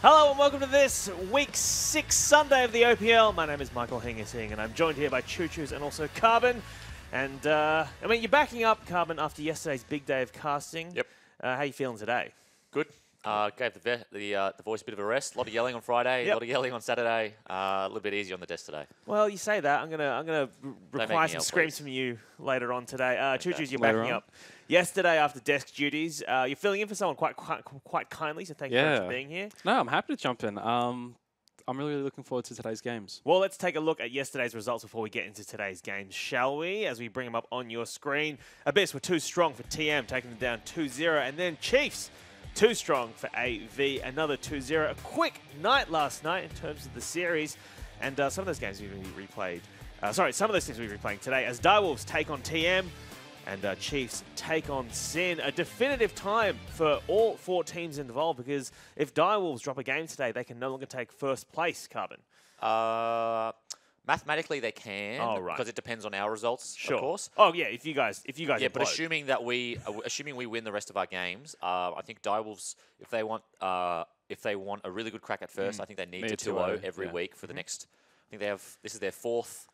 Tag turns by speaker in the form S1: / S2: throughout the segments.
S1: Hello and welcome to this week 6 Sunday of the OPL. My name is Michael Hingising and I'm joined here by Choo Choos and also Carbon. And I mean, you're backing up, Carbon, after yesterday's big day of casting.
S2: Yep.
S1: How are you feeling today?
S2: Good. Gave the voice a bit of a rest. A lot of yelling on Friday, a lot of yelling on Saturday. A little bit easy on the desk today.
S1: Well, you say that. I'm gonna require some screams from you later on today. Choo Choos, you're backing up yesterday after desk duties. You're filling in for someone quite kindly, so thank you very much for being here.
S3: No, I'm happy to jump in. I'm really looking forward to today's games.
S1: Well, let's take a look at yesterday's results before we get into today's games, shall we? As we bring them up on your screen. Abyss were too strong for TM, taking them down 2-0. And then Chiefs, too strong for AV, another 2-0. A quick night last night in terms of the series. And some of those games we've replayed. Some of those things we'll be replaying today as Direwolves take on TM. And Chiefs take on Sin. A definitive time for all 4 teams involved, because if Direwolves drop a game today, they can no longer take first place, Carbon.
S2: Mathematically, they can, because it depends on our results, of course.
S1: Oh yeah, if you guys. Yeah,
S2: implode. But assuming we win the rest of our games, I think Direwolves, if they want a really good crack at first, I think they need to 2-0 every week for the next. I think this is their fourth.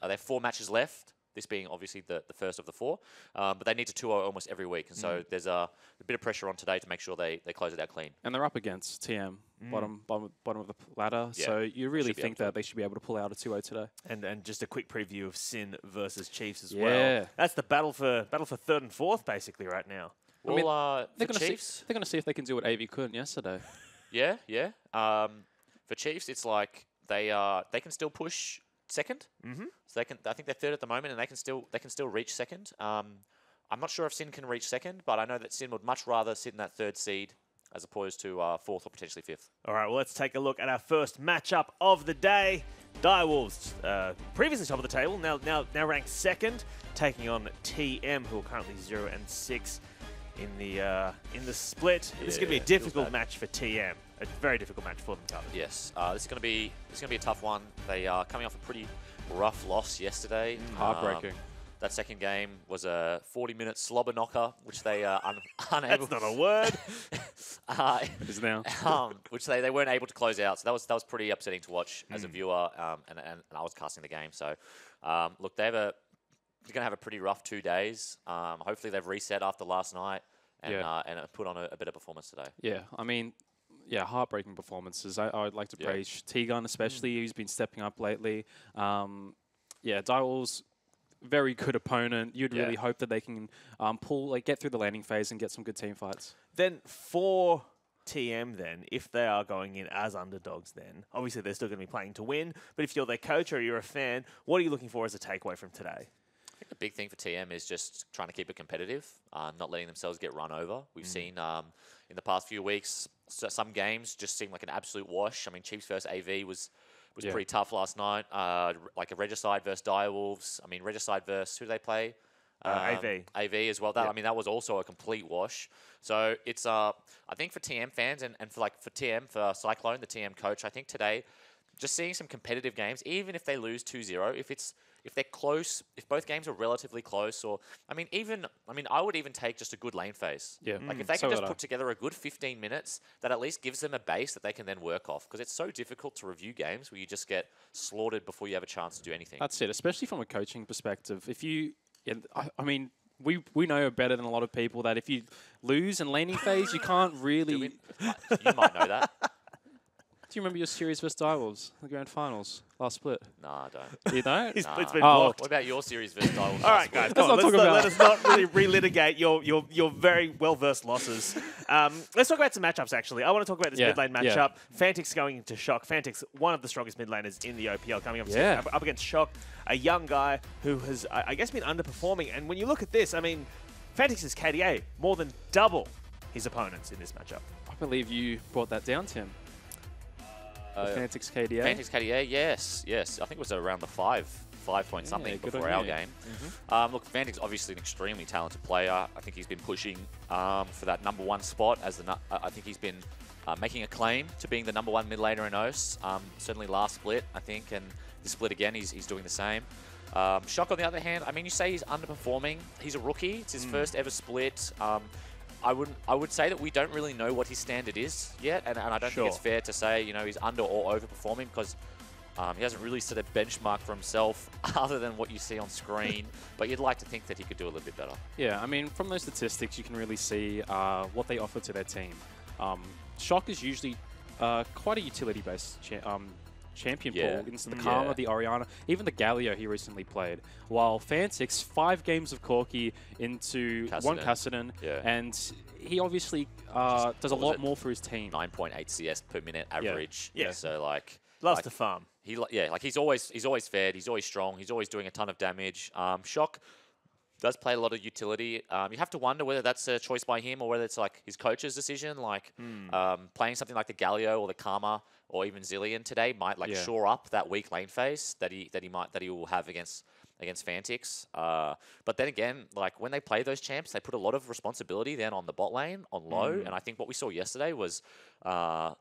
S2: They have 4 matches left. This being obviously the first of the 4, but they need to 2-0 almost every week, and so there's a bit of pressure on today to make sure they close it out clean.
S3: And they're up against TM, bottom of the ladder, so you really think that they should be able to pull out a 2-0 today.
S1: And just a quick preview of Sin versus Chiefs as well. That's the battle for 3rd and 4th basically right now.
S2: Well,
S3: they're going to see if they can do what AV couldn't yesterday.
S2: Yeah. For Chiefs, it's like they can still push second. So I think they're 3rd at the moment, and they can still reach second. I'm not sure if Sin can reach second, but I know that Sin would much rather sit in that 3rd seed as opposed to 4th or potentially 5th.
S1: All right, well, let's take a look at our first matchup of the day. Direwolves, previously top of the table, now ranked 2nd, taking on TM, who are currently 0-6 in the split. This is going to be a difficult match for TM. A very difficult match for them, Carbon.
S2: Yes, this is going to be a tough one. They are coming off a pretty rough loss yesterday.
S3: Heartbreaking.
S2: That second game was a 40-minute slobber knocker, which they are unable.
S1: That's not a word.
S3: It is now.
S2: Which they weren't able to close out. So that was pretty upsetting to watch as a viewer, and I was casting the game. So look, they're going to have a pretty rough 2 days. Hopefully they've reset after last night and put on a better performance today.
S3: Yeah, I mean. Yeah, heartbreaking performances. I would like to praise T-Gun especially, who's been stepping up lately. Direwolves, very good opponent. You'd really hope that they can get through the landing phase and get some good team fights.
S1: Then for TM then, if they are going in as underdogs then, obviously they're still going to be playing to win, but if you're their coach or you're a fan, what are you looking for as a takeaway from today?
S2: I think the big thing for TM is just trying to keep it competitive, not letting themselves get run over. We've seen in the past few weeks, some games just seem like an absolute wash. I mean, Chiefs versus AV was pretty tough last night. Like a Regicide versus Direwolves. I mean, Regicide versus, who do they play?
S1: AV.
S2: AV as well. I mean, that was also a complete wash. So it's, I think for TM fans and for TM, for Cyclone, the TM coach, I think today, just seeing some competitive games, even if they lose 2-0, if they're close, if both games are relatively close, I would even take just a good lane phase.
S3: Yeah.
S2: Like if they can just put together a good 15 minutes, that at least gives them a base that they can then work off. Because it's so difficult to review games where you just get slaughtered before you have a chance to do anything.
S3: That's it, especially from a coaching perspective. If you, we know better than a lot of people that if you lose in laning phase, you can't really.
S2: You might know that.
S3: Do you remember your series versus Direwolves, the grand finals, last split?
S2: No, I don't.
S3: You don't?
S1: His split's been blocked.
S2: What about your series versus Direwolves?
S1: All right, guys, let us not really relitigate your very well-versed losses. Let's talk about some matchups, actually. I want to talk about this mid lane matchup. Fantix going into Shock. Fantix, one of the strongest mid laners in the OPL, coming up against Shock, a young guy who has, I guess, been underperforming. And when you look at this, I mean, Fantix's KDA, more than double his opponents in this matchup.
S3: I believe you brought that down, Tim. Fantix KDA?
S2: Fantix KDA, yes. I think it was around the 5 point something before our game. Look, Fantix obviously an extremely talented player. I think he's been pushing for that #1 spot. I think he's been making a claim to being the #1 mid laner in OS. Certainly last split, I think, and this split again, he's doing the same. Shock, on the other hand, I mean, you say he's underperforming. He's a rookie. It's his first ever split. I would say that we don't really know what his standard is yet, and I don't think it's fair to say, you know, he's under or overperforming because he hasn't really set a benchmark for himself other than what you see on screen. But you'd like to think that he could do a little bit better.
S3: Yeah, I mean, from those statistics, you can really see what they offer to their team. Shock is usually quite a utility-based champion pool into the Karma, the Orianna, even the Galio he recently played. While Fantix, 5 games of Corki into
S2: Kassadin.
S3: 1 Kassadin, and he obviously does a lot more for his team.
S2: 9.8 CS per minute average.
S1: Yeah.
S2: So like
S1: Loves to farm.
S2: Like he's always fed. He's always strong. He's always doing a ton of damage. Shock does play a lot of utility. You have to wonder whether that's a choice by him or whether it's like his coach's decision. Like playing something like the Galio or the Karma or even Zilean today might like shore up that weak lane phase that he will have against Fantix. But then again, like when they play those champs, they put a lot of responsibility then on the bot lane on low. And I think what we saw yesterday was that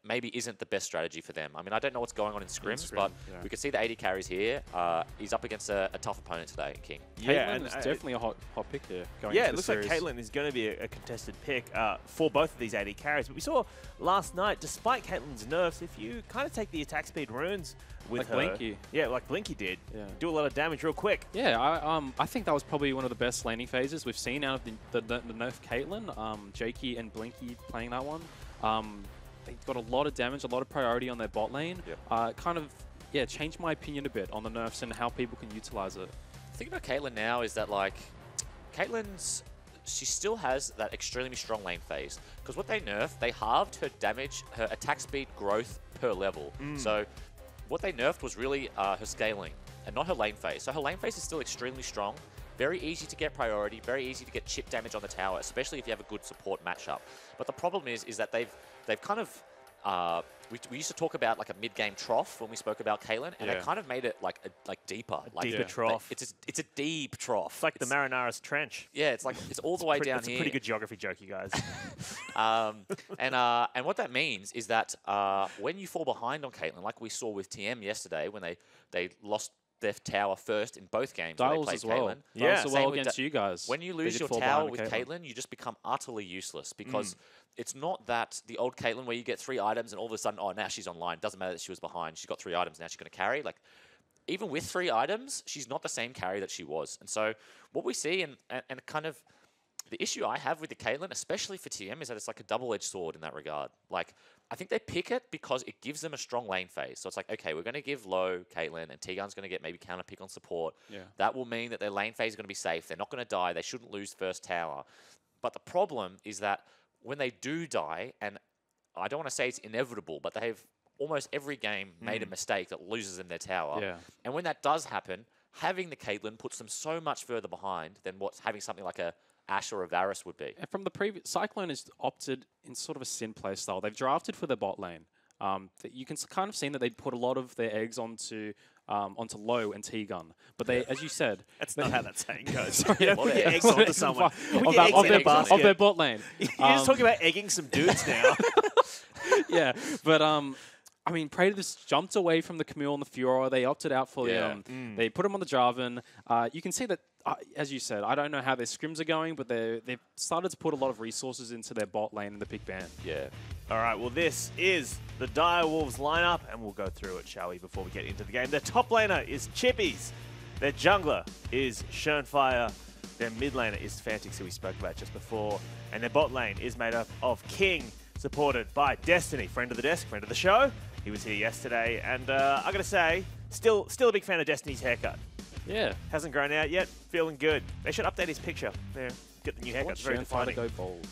S2: maybe isn't the best strategy for them. I mean, I don't know what's going on in scrims, but we could see the 80 carries here. He's up against a tough opponent today, King.
S3: Yeah, and it's definitely a hot pick here.
S1: It looks like Caitlyn is going to be a contested pick for both of these 80 carries. But we saw last night, despite Caitlyn's nerfs, if you kind of take the attack speed runes with her,
S3: Blinky.
S1: Yeah, like Blinky did, do a lot of damage real quick.
S3: Yeah, I think that was probably one of the best laning phases we've seen out of the nerf Caitlyn. Jakey and Blinky playing that one. They got a lot of damage, a lot of priority on their bot lane. Kind of, changed my opinion a bit on the nerfs and how people can utilize it.
S2: The thing about Caitlyn now is that, like, she still has that extremely strong lane phase. Because what they nerfed, they halved her damage, her attack speed growth per level. So what they nerfed was really her scaling and not her lane phase. So her lane phase is still extremely strong. Very easy to get priority, very easy to get chip damage on the tower, especially if you have a good support matchup. But the problem is that they've kind of we used to talk about like a mid-game trough when we spoke about Caitlyn, and they kind of made it like deeper,
S1: deeper trough.
S2: It's a deep trough.
S1: It's like the Marinaris Trench.
S2: Yeah, it's like it's all the way down
S1: here. It's a pretty good geography joke, you guys.
S2: And what that means is that when you fall behind on Caitlyn, like we saw with TM yesterday when they lost their tower first in both games.
S3: Dials as well.
S1: Yeah,
S3: as well against you guys.
S2: When you lose your tower with Caitlyn, you just become utterly useless because it's not that the old Caitlyn where you get 3 items and all of a sudden, oh, now she's online. Doesn't matter that she was behind. She's got 3 items. Now she's going to carry. Like, even with 3 items, she's not the same carry that she was. And so what we see and kind of the issue I have with the Caitlyn, especially for TM, is that it's like a double-edged sword in that regard. Like, I think they pick it because it gives them a strong lane phase. So it's like, okay, we're going to give low Caitlyn, and T-Gun's going to get maybe counter pick on support. That will mean that their lane phase is going to be safe. They're not going to die. They shouldn't lose first tower. But the problem is that when they do die, and I don't want to say it's inevitable, but they've almost every game made a mistake that loses them their tower. And when that does happen, having the Caitlyn puts them so much further behind than what having something like a Ashe or a Varus would be.
S3: And from the previous, Cyclone has opted in sort of a Sin play style. They've drafted for their bot lane. You can kind of see that they put a lot of their eggs onto low and T-Gun. But they, as you said...
S1: That's not how that saying goes.
S3: Sorry,
S1: you don't put your eggs onto someone.
S3: Of their bot lane.
S1: You're just talking about egging some dudes now.
S3: Yeah, but... I mean, Praetor jumped away from the Camille and the Furor. They opted out for them. They put him on the Jarvan. You can see that, as you said, I don't know how their scrims are going, but they've started to put a lot of resources into their bot lane and the big ban.
S1: All right, well, this is the Direwolves lineup, and we'll go through it, shall we, before we get into the game. Their top laner is Chippies. Their jungler is Schernfire. Their mid laner is Fantix, who we spoke about just before. And their bot lane is made up of King, supported by Destiny, friend of the desk, friend of the show. He was here yesterday, and I got to say, still a big fan of Destiny's haircut.
S3: Yeah.
S1: Hasn't grown out yet, feeling good. They should update his picture. There, get the new haircut. It's very defining.
S3: Go bold.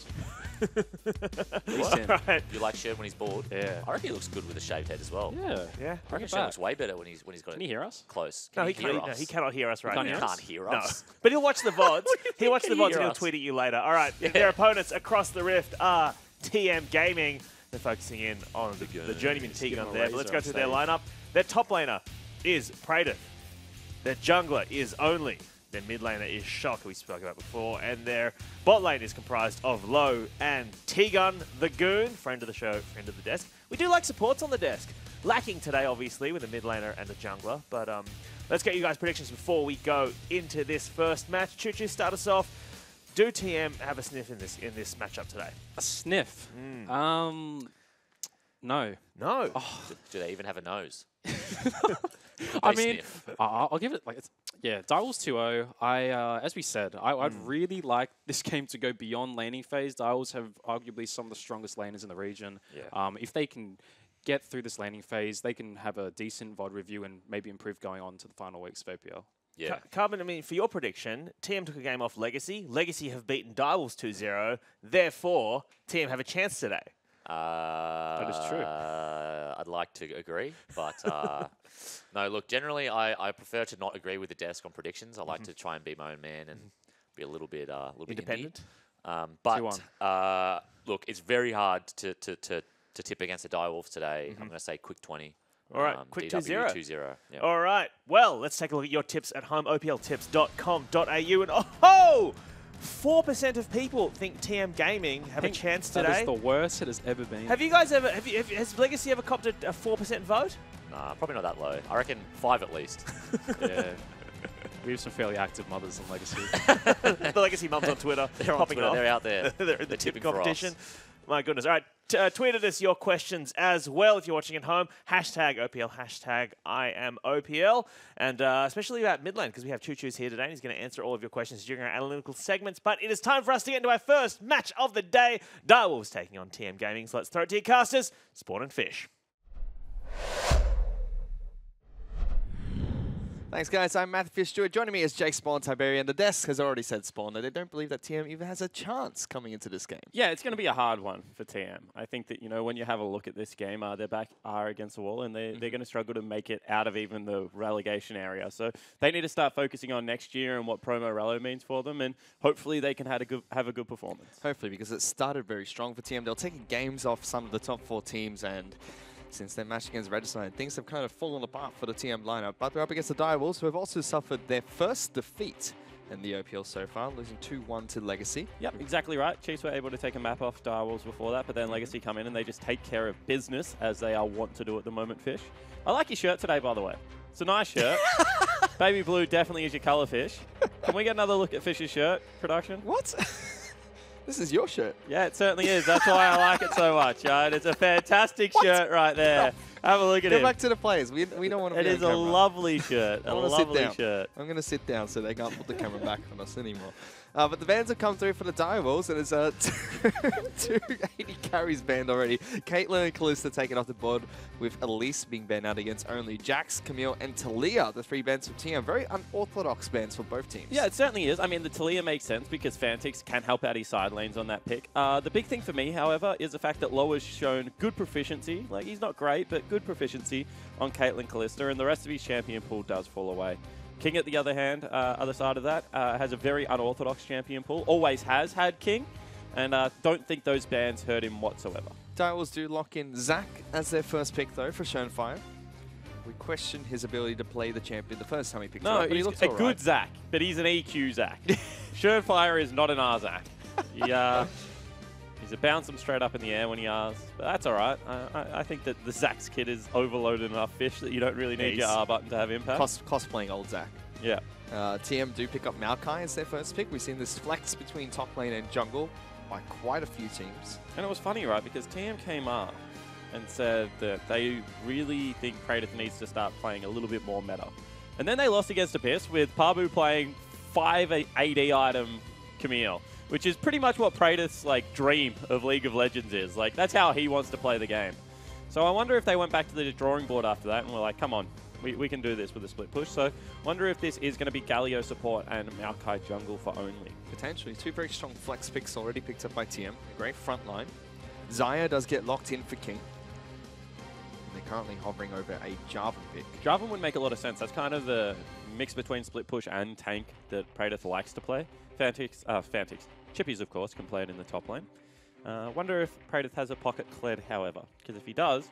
S1: Right.
S2: You like Shern when he's bald?
S3: Yeah.
S2: I reckon he looks good with a shaved head as well.
S1: Yeah.
S2: I reckon Shern looks way better when he's got
S3: Can he hear us?
S2: close.
S1: No, he cannot hear us right now.
S2: He can't hear us.
S1: No. But he'll watch the VODs. He'll watch the VODs and he'll
S2: us?
S1: tweet at you later. All right. Their opponents across the rift are TM Gaming. They're focusing in on the journeyman T-Gun there. But let's go through their lineup. Their top laner is Praetor. Their jungler is Only. Their mid laner is Shock, who we spoke about before. And their bot lane is comprised of Low and T-Gun, the Goon, friend of the show, friend of the desk. We do like supports on the desk. Lacking today, obviously, with a mid laner and a jungler. But let's get you guys' predictions before we go into this first match. Choo-Choo, start us off. Do TM have a sniff in this matchup today?
S3: A sniff? No.
S1: No.
S3: Oh.
S2: Do they even have a nose?
S3: I mean, I'll give it like Direwolves 2-0. As we said, I'd really like this game to go beyond laning phase. Direwolves have arguably some of the strongest laners in the region.
S2: Yeah.
S3: If they can get through this laning phase, they can have a decent VOD review and maybe improve going on to the final weeks of APL.
S2: Yeah.
S1: Carbon, I mean, for your prediction, TM took a game off Legacy. Legacy have beaten Direwolves 2-0. Therefore, TM have a chance today.
S3: That is true.
S2: I'd like to agree, but no, look, generally I prefer to not agree with the desk on predictions. I like to try and be my own man and be a little bit
S1: Independent.
S2: But look, it's very hard to tip against the Direwolves today. I'm going to say quick 20.
S1: All right, quick 2-0.
S2: 2-0. Yep.
S1: All right, well, let's take a look at your tips at home, opltips.com.au. And 4% of people think TM Gaming have a chance today.
S3: That is the worst it has ever been.
S1: Have you guys ever, has Legacy ever copped a 4% vote?
S2: Nah, probably not that low. I reckon 5 at least.
S3: Yeah. We have some fairly active mothers in Legacy.
S1: The Legacy mums on Twitter.
S2: They're on Twitter. They're out there.
S1: They're in the tip competition.
S2: For us.
S1: My goodness. All right. Tweet at us your questions as well if you're watching at home. Hashtag OPL, hashtag I am OPL. And especially about mid lane, because we have Choo Choo's here today, and he's going to answer all of your questions during our analytical segments. But it is time for us to get into our first match of the day. Direwolves taking on TM Gaming. So let's throw it to your casters. Spawn and Fish.
S4: Thanks, guys. I'm Matthew Stewart. Joining me is Jake Spawn Tiberian. The desk has already said Spawn that they don't believe that TM even has a chance coming into this game.
S5: Yeah, it's going to be a hard one for TM. I think that, when you have a look at this game, their back are against the wall, and they're going to struggle to make it out of even the relegation area. So they need to start focusing on next year and what promo relo means for them, and hopefully they can have a good performance.
S4: Hopefully, because it started very strong for TM. They're taking games off some of the top 4 teams, and since their match against Regicide, things have kind of fallen apart for the TM lineup. But they're up against the Direwolves, who have also suffered their first defeat in the OPL so far, losing 2-1 to Legacy.
S5: Yep, exactly right. Chiefs were able to take a map off Direwolves before that, but then Legacy come in and they just take care of business, as they are wont to do at the moment, Fish. I like your shirt today, by the way. It's a nice shirt. Baby blue definitely is your colour, Fish. Can we get another look at Fish's shirt, production?
S4: What? This is your shirt.
S5: Yeah, it certainly is. That's why I like it so much. Right? It's a fantastic shirt right there. Have a look at it.
S4: Get back to the players. We don't want to be on camera.
S5: It is a lovely shirt. A lovely shirt.
S4: I'm going to sit down so they can't put the camera back on us anymore. But the bans have come through for the Direwolves, and it's 280 carries banned already. Caitlyn and Kalista taken off the board, with Elise being banned out against only Jax, Camille, and Talia, the 3 bans for TM. Very unorthodox bans for both teams.
S5: Yeah, it certainly is. I mean, the Talia makes sense because Fantix can help out his side lanes on that pick. The big thing for me, however, is the fact that Loa's shown good proficiency. Like, he's not great, but good proficiency on Caitlyn Kalista, and the rest of his champion pool does fall away. King, at the other hand, other side of that, has a very unorthodox champion pool. Always has had King, and don't think those bans hurt him whatsoever.
S4: Direwolves do lock in Zac as their first pick, though, for Schönfire. We question his ability to play the champion the first time he picked it up, but he looks all right.
S5: Good Zac, but he's an EQ Zac. Schönfire is not an R Zac. He's a bounce him straight up in the air when he R's, but that's all right. I think that the Zac's kit is overloaded enough, Fish, that you don't really need your R button to have impact.
S4: Cosplaying old Zac.
S5: Yeah.
S4: TM do pick up Maokai as their first pick. We've seen this flex between top lane and jungle by quite a few teams.
S5: And it was funny, right, because TM came up and said that they really think Kratos needs to start playing a little bit more meta. And then they lost against Abyss with Pabu playing 5 AD item Camille, which is pretty much what Praetor's dream of League of Legends is. Like, that's how he wants to play the game. So I wonder if they went back to the drawing board after that and were like, come on, we can do this with a split push. So wonder if this is going to be Galio support and Maokai jungle for only.
S4: Potentially. 2 very strong flex picks already picked up by TM. A great front line. Xayah does get locked in for King. And they're currently hovering over a Jarvan pick.
S5: Jarvan would make a lot of sense. That's kind of the mix between split push and tank that Praetor likes to play. Fantix, Chippies, of course, can play it in the top lane. Wonder if Praetor has a pocket cleared, however, because if he does,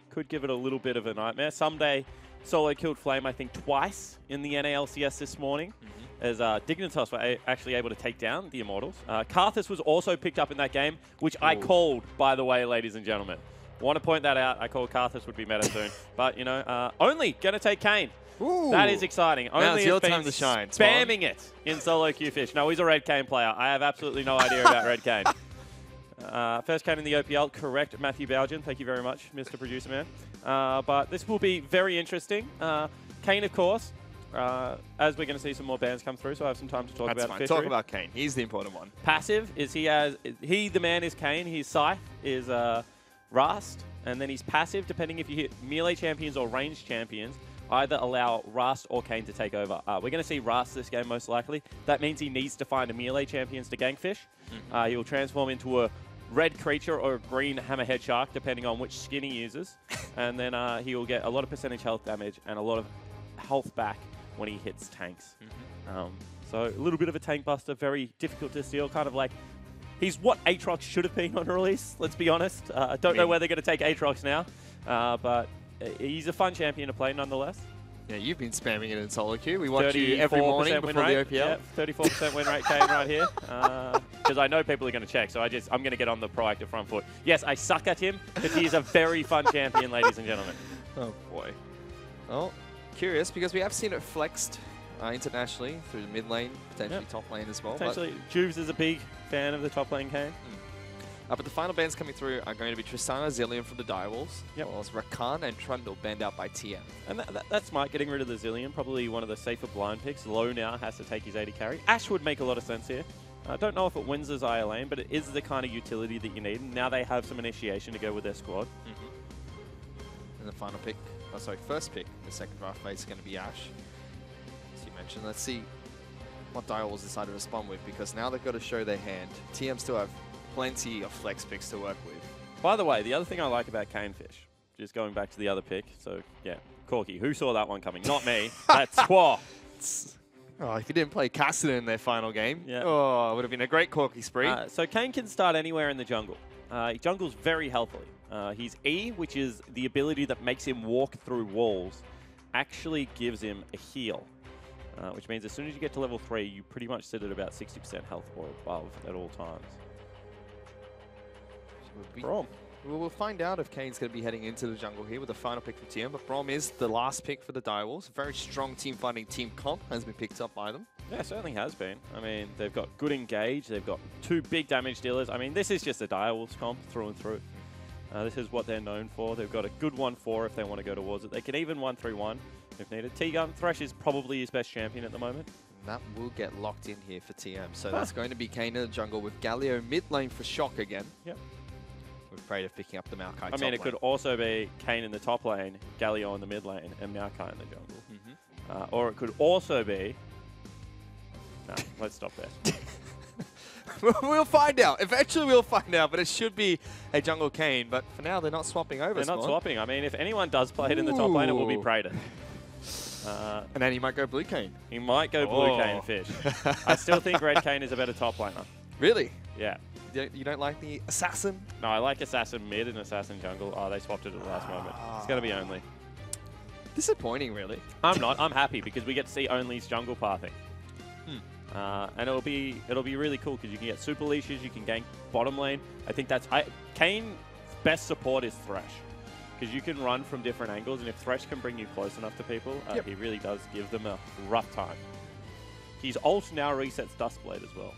S5: could give it a little bit of a nightmare. Someday, solo killed Flame, I think, twice in the NALCS this morning, as Dignitas were actually able to take down the Immortals. Karthus was also picked up in that game, which I called, by the way, ladies and gentlemen. Want to point that out. I called Karthus would be meta soon. But, only going to take Kayn.
S4: Ooh.
S5: That is exciting.
S4: Now
S5: Only
S4: it's your
S5: has been
S4: time to shine,
S5: spamming it in solo queue fish. No, he's a Red Cane player. I have absolutely no idea about Red Cane. First Cane in the OPL, correct, Matthew Baugen. Thank you very much, Mr. Producer Man. But this will be very interesting. Cane, of course, as we're going to see some more bans come through, so I have some time to talk
S4: That's
S5: about
S4: fine. Talk about Cane. He's the important one.
S5: Passive is the man is Cane. His Scythe is Rust, and then he's passive, depending if you hit melee champions or ranged champions, either allow Rust or Cane to take over. We're going to see Rust this game most likely. That means he needs to find a melee champions to gank fish. He will transform into a red creature or a green hammerhead shark, depending on which skin he uses. And then he will get a lot of percentage health damage and a lot of health back when he hits tanks. So a little bit of a tank buster, very difficult to steal, kind of like he's what Aatrox should have been on release, let's be honest. I don't know where they're going to take Aatrox now, but he's a fun champion to play nonetheless.
S4: Yeah, you've been spamming it in solo queue. We watch you every morning before the OPL.
S5: Yeah, 34% win rate, Cane right here. Because I know people are going to check, so I'm going to get on the proactive front foot. Yes, I suck at him, but he's a very fun champion, ladies and gentlemen.
S4: Oh, boy. Well, curious, because we have seen it flexed internationally through the mid lane, potentially top lane as well.
S5: Potentially. Juves is a big fan of the top lane Cane.
S4: But the final bans coming through are going to be Tristana, Zilean from the Direwolves, as well as Rakan and Trundle banned out by TM.
S5: And that's smart, getting rid of the Zilean, probably one of the safer blind picks. Low now has to take his AD carry. Ashe would make a lot of sense here. I don't know if it wins as ILA lane, but it is the kind of utility that you need. And now they have some initiation to go with their squad.
S4: And the final pick, first pick in the second draft phase is going to be Ashe, as you mentioned. Let's see what Direwolves decide to respond with, because now they've got to show their hand. TM still have plenty of flex picks to work with.
S5: By the way, the other thing I like about Canefish, just going back to the other pick, so yeah, Corky, who saw that one coming? Not me. That's Twa.
S4: Oh, if he didn't play Kassadin in their final game, oh, it would have been a great Corky spree.
S5: So Cane can start anywhere in the jungle. He jungles very healthily. His E, which is the ability that makes him walk through walls, actually gives him a heal. Which means as soon as you get to level 3, you pretty much sit at about 60% health or above at all times.
S4: We'll find out if Cane's going to be heading into the jungle here with the final pick for TM, but Braum is the last pick for the Direwolves. Very strong team fighting team comp has been picked up by them.
S5: Yeah, it certainly has been. I mean, they've got good engage, they've got 2 big damage dealers. I mean, this is just a Direwolves comp through and through. This is what they're known for. They've got a good 1-4 if they want to go towards it. They can even 1-3-1 if needed. T-Gun, Thresh is probably his best champion at the moment.
S4: That will get locked in here for TM. So that's going to be Cane in the jungle with Galio mid lane for Shock again.
S5: Yep.
S4: With Praetor picking up the Maokai top
S5: I mean, it
S4: lane.
S5: could also be Cane in the top lane, Galio in the mid lane, and Maokai in the jungle. Or it could also be... No, let's stop there.
S4: We'll find out. Eventually we'll find out, but it should be a jungle Cane. But for now, they're not swapping over.
S5: They're not swapping. I mean, if anyone does play it in the top lane, it will be Praetor.
S4: And then he might go blue Cane.
S5: He might go blue Cane Fish. I still think red Cane is a better top laner.
S4: Really?
S5: Yeah.
S4: You don't like the assassin?
S5: No, I like assassin mid and assassin jungle. Oh, they swapped it at the last moment. It's going to be only.
S4: Disappointing, really.
S5: I'm not. I'm happy because we get to see only's jungle pathing. And it'll be really cool because you can get super leashes, you can gank bottom lane. I think that's Cane's best support is Thresh because you can run from different angles, and if Thresh can bring you close enough to people, he really does give them a rough time. His ult now resets Duskblade as well.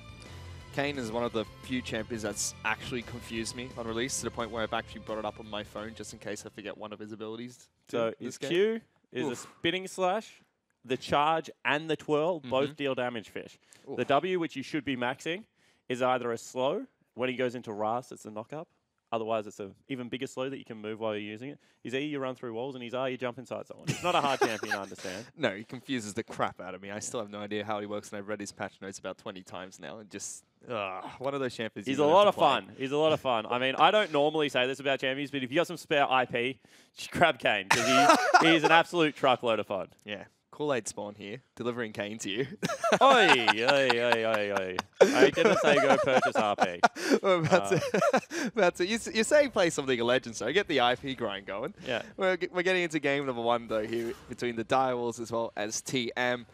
S4: Cane is one of the few champions that's actually confused me on release to the point where I've actually brought it up on my phone just in case I forget one of his abilities.
S5: So his Q is a spinning slash, the charge and the twirl both deal damage fish. The W, which you should be maxing, is either a slow. When he goes into Ras, it's a knock-up. Otherwise, it's an even bigger slow that you can move while you're using it. His E, you run through walls, and his R, you jump inside someone. It's not a hard champion, I understand.
S4: No, he confuses the crap out of me. I still have no idea how he works, and I've read his patch notes about 20 times now, and just... one of those champions.
S5: He's a lot of fun. He's a lot of fun. I mean, I don't normally say this about champions, but if you got some spare IP, just grab Cane, because he's an absolute truckload of fun.
S4: Yeah. Kool-Aid Spawn here, delivering Cane to you.
S5: Oi, oi, oi, oi, oi. I didn't say go purchase RP.
S4: You're saying play some League of Legends, so get the IP grind going.
S5: Yeah.
S4: We're getting into game number 1, though, here between the Direwolves as well as TM.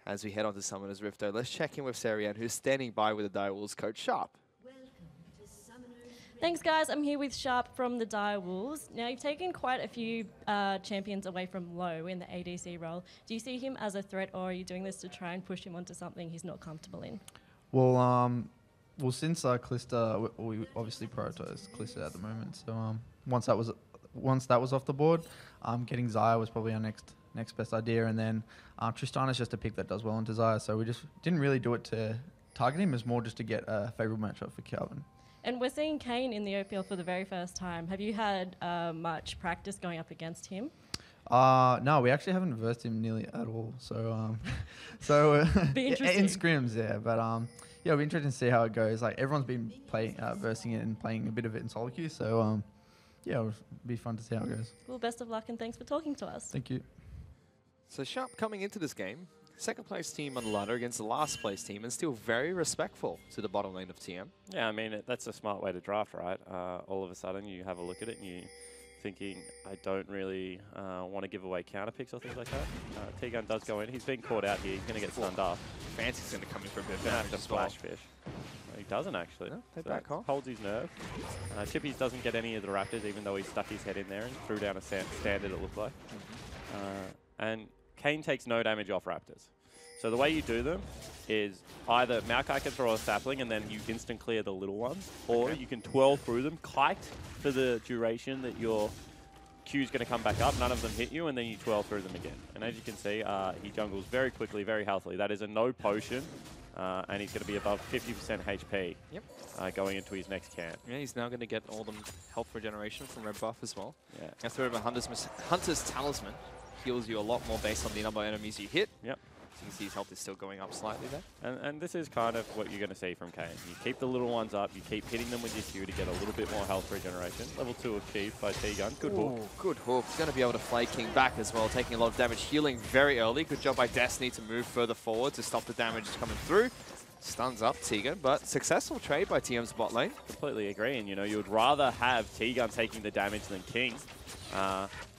S4: As we head on to Summoner's Rift, though, let's check in with Sarian, who's standing by with the Direwolves coach Sharp.
S6: Thanks, guys. I'm here with Sharp from the Direwolves. Now, you've taken quite a few champions away from Low in the ADC role. Do you see him as a threat, or are you doing this to try and push him onto something he's not comfortable in?
S7: Well, since Kalista, we obviously prioritized Kalista at the moment. So once that was off the board, getting Xayah was probably our next best idea, and then Tristana's just a pick that does well into Xayah. So we just didn't really do it to target him. It's more just to get a favorable matchup for Calvin.
S6: And we're seeing Kayn in the OPL for the very first time. Have you had much practice going up against him?
S7: No, we actually haven't versed him nearly at all. So,
S6: Be
S7: in
S6: interesting.
S7: scrims, yeah. But yeah, it'll be interesting to see how it goes. Like everyone's been versing it and playing a bit of it in solo queue. So, yeah, it'll be fun to see how it goes.
S6: Well, best of luck and thanks for talking to us.
S7: Thank you.
S4: So Sharp coming into this game, second place team on the ladder against the last place team, and still very respectful to the bottom lane of TM.
S5: Yeah, I mean, that's a smart way to draft, right? All of a sudden, you have a look at it and you're thinking, I don't really want to give away counter picks or things like that. T-Gun does go in. He's been caught out here. He's going to get stunned up.
S4: Fancy's going to come in for a bit of
S5: He's going to
S4: damage
S5: have to
S4: as well.
S5: flash fish. No, he doesn't, actually.
S4: No, they
S5: So
S4: back off.
S5: holds his nerve. Chippies doesn't get any of the Raptors, even though he stuck his head in there and threw down a standard, it looked like. And Kayn takes no damage off Raptors. So the way you do them is either Maokai can throw a sapling and then you instant clear the little ones, or you can twirl through them, kite for the duration that your Q's going to come back up, none of them hit you, and then you twirl through them again. And as you can see, he jungles very quickly, very healthily. That is a no potion, and he's going to be above 50% HP going into his next camp.
S4: Yeah, he's now going to get all the health regeneration from Red Buff as well.
S5: Yeah.
S4: Now throw over Hunter's Talisman. Heals you a lot more based on the number of enemies you hit.
S5: Yep.
S4: So you can see his health is still going up slightly there.
S5: And this is kind of what you're going to see from Kayn. You keep the little ones up, you keep hitting them with your Q to get a little bit more health regeneration. Level 2 achieved by T-Gun. Good hook.
S4: Ooh, good hook. He's going to be able to flay King back as well, taking a lot of damage, healing very early. Good job by Destiny to move further forward to stop the damage coming through. Stuns up T-Gun, but successful trade by TM's bot lane.
S5: Completely agree, and you know, you would rather have T-Gun taking the damage than King.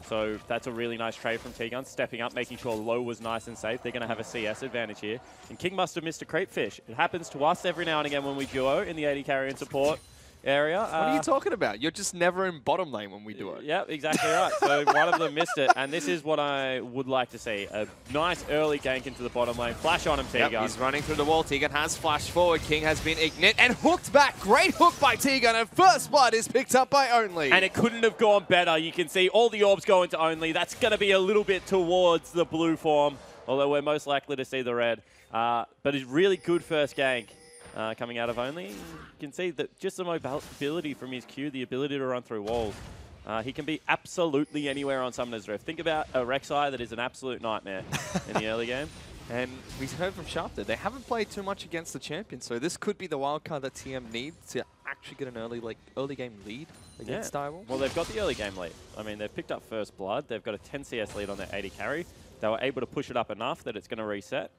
S5: So that's a really nice trade from T-Gun, stepping up, making sure Low was nice and safe. They're going to have a CS advantage here. And King must have missed a creep fish. It happens to us every now and again when we duo in the AD carry and support area.
S4: What are you talking about? You're just never in bottom lane when we do it.
S5: Yeah, exactly right. So one of them missed it, and this is what I would like to see. A nice early gank into the bottom lane. Flash on him, T-Gun.
S4: Yep, he's running through the wall. T-Gun has flashed forward. King has been ignit and hooked back. Great hook by T-Gun, and first blood is picked up by Only.
S5: And it couldn't have gone better. You can see all the orbs go into Only. That's going to be a little bit towards the blue form, although we're most likely to see the red. But it's really good first gank. Coming out of Only. You can see that just the mobility from his Q, the ability to run through walls. He can be absolutely anywhere on Summoner's Rift. Think about a Rek'Sai that is an absolute nightmare in the early game.
S4: And we heard from Sharp that they haven't played too much against the champion, so this could be the wildcard that TM needs to actually get an early game lead against Direwolves.
S5: Well, they've got the early game lead. I mean, they've picked up first blood. They've got a 10 CS lead on their AD carry. They were able to push it up enough that it's going to reset.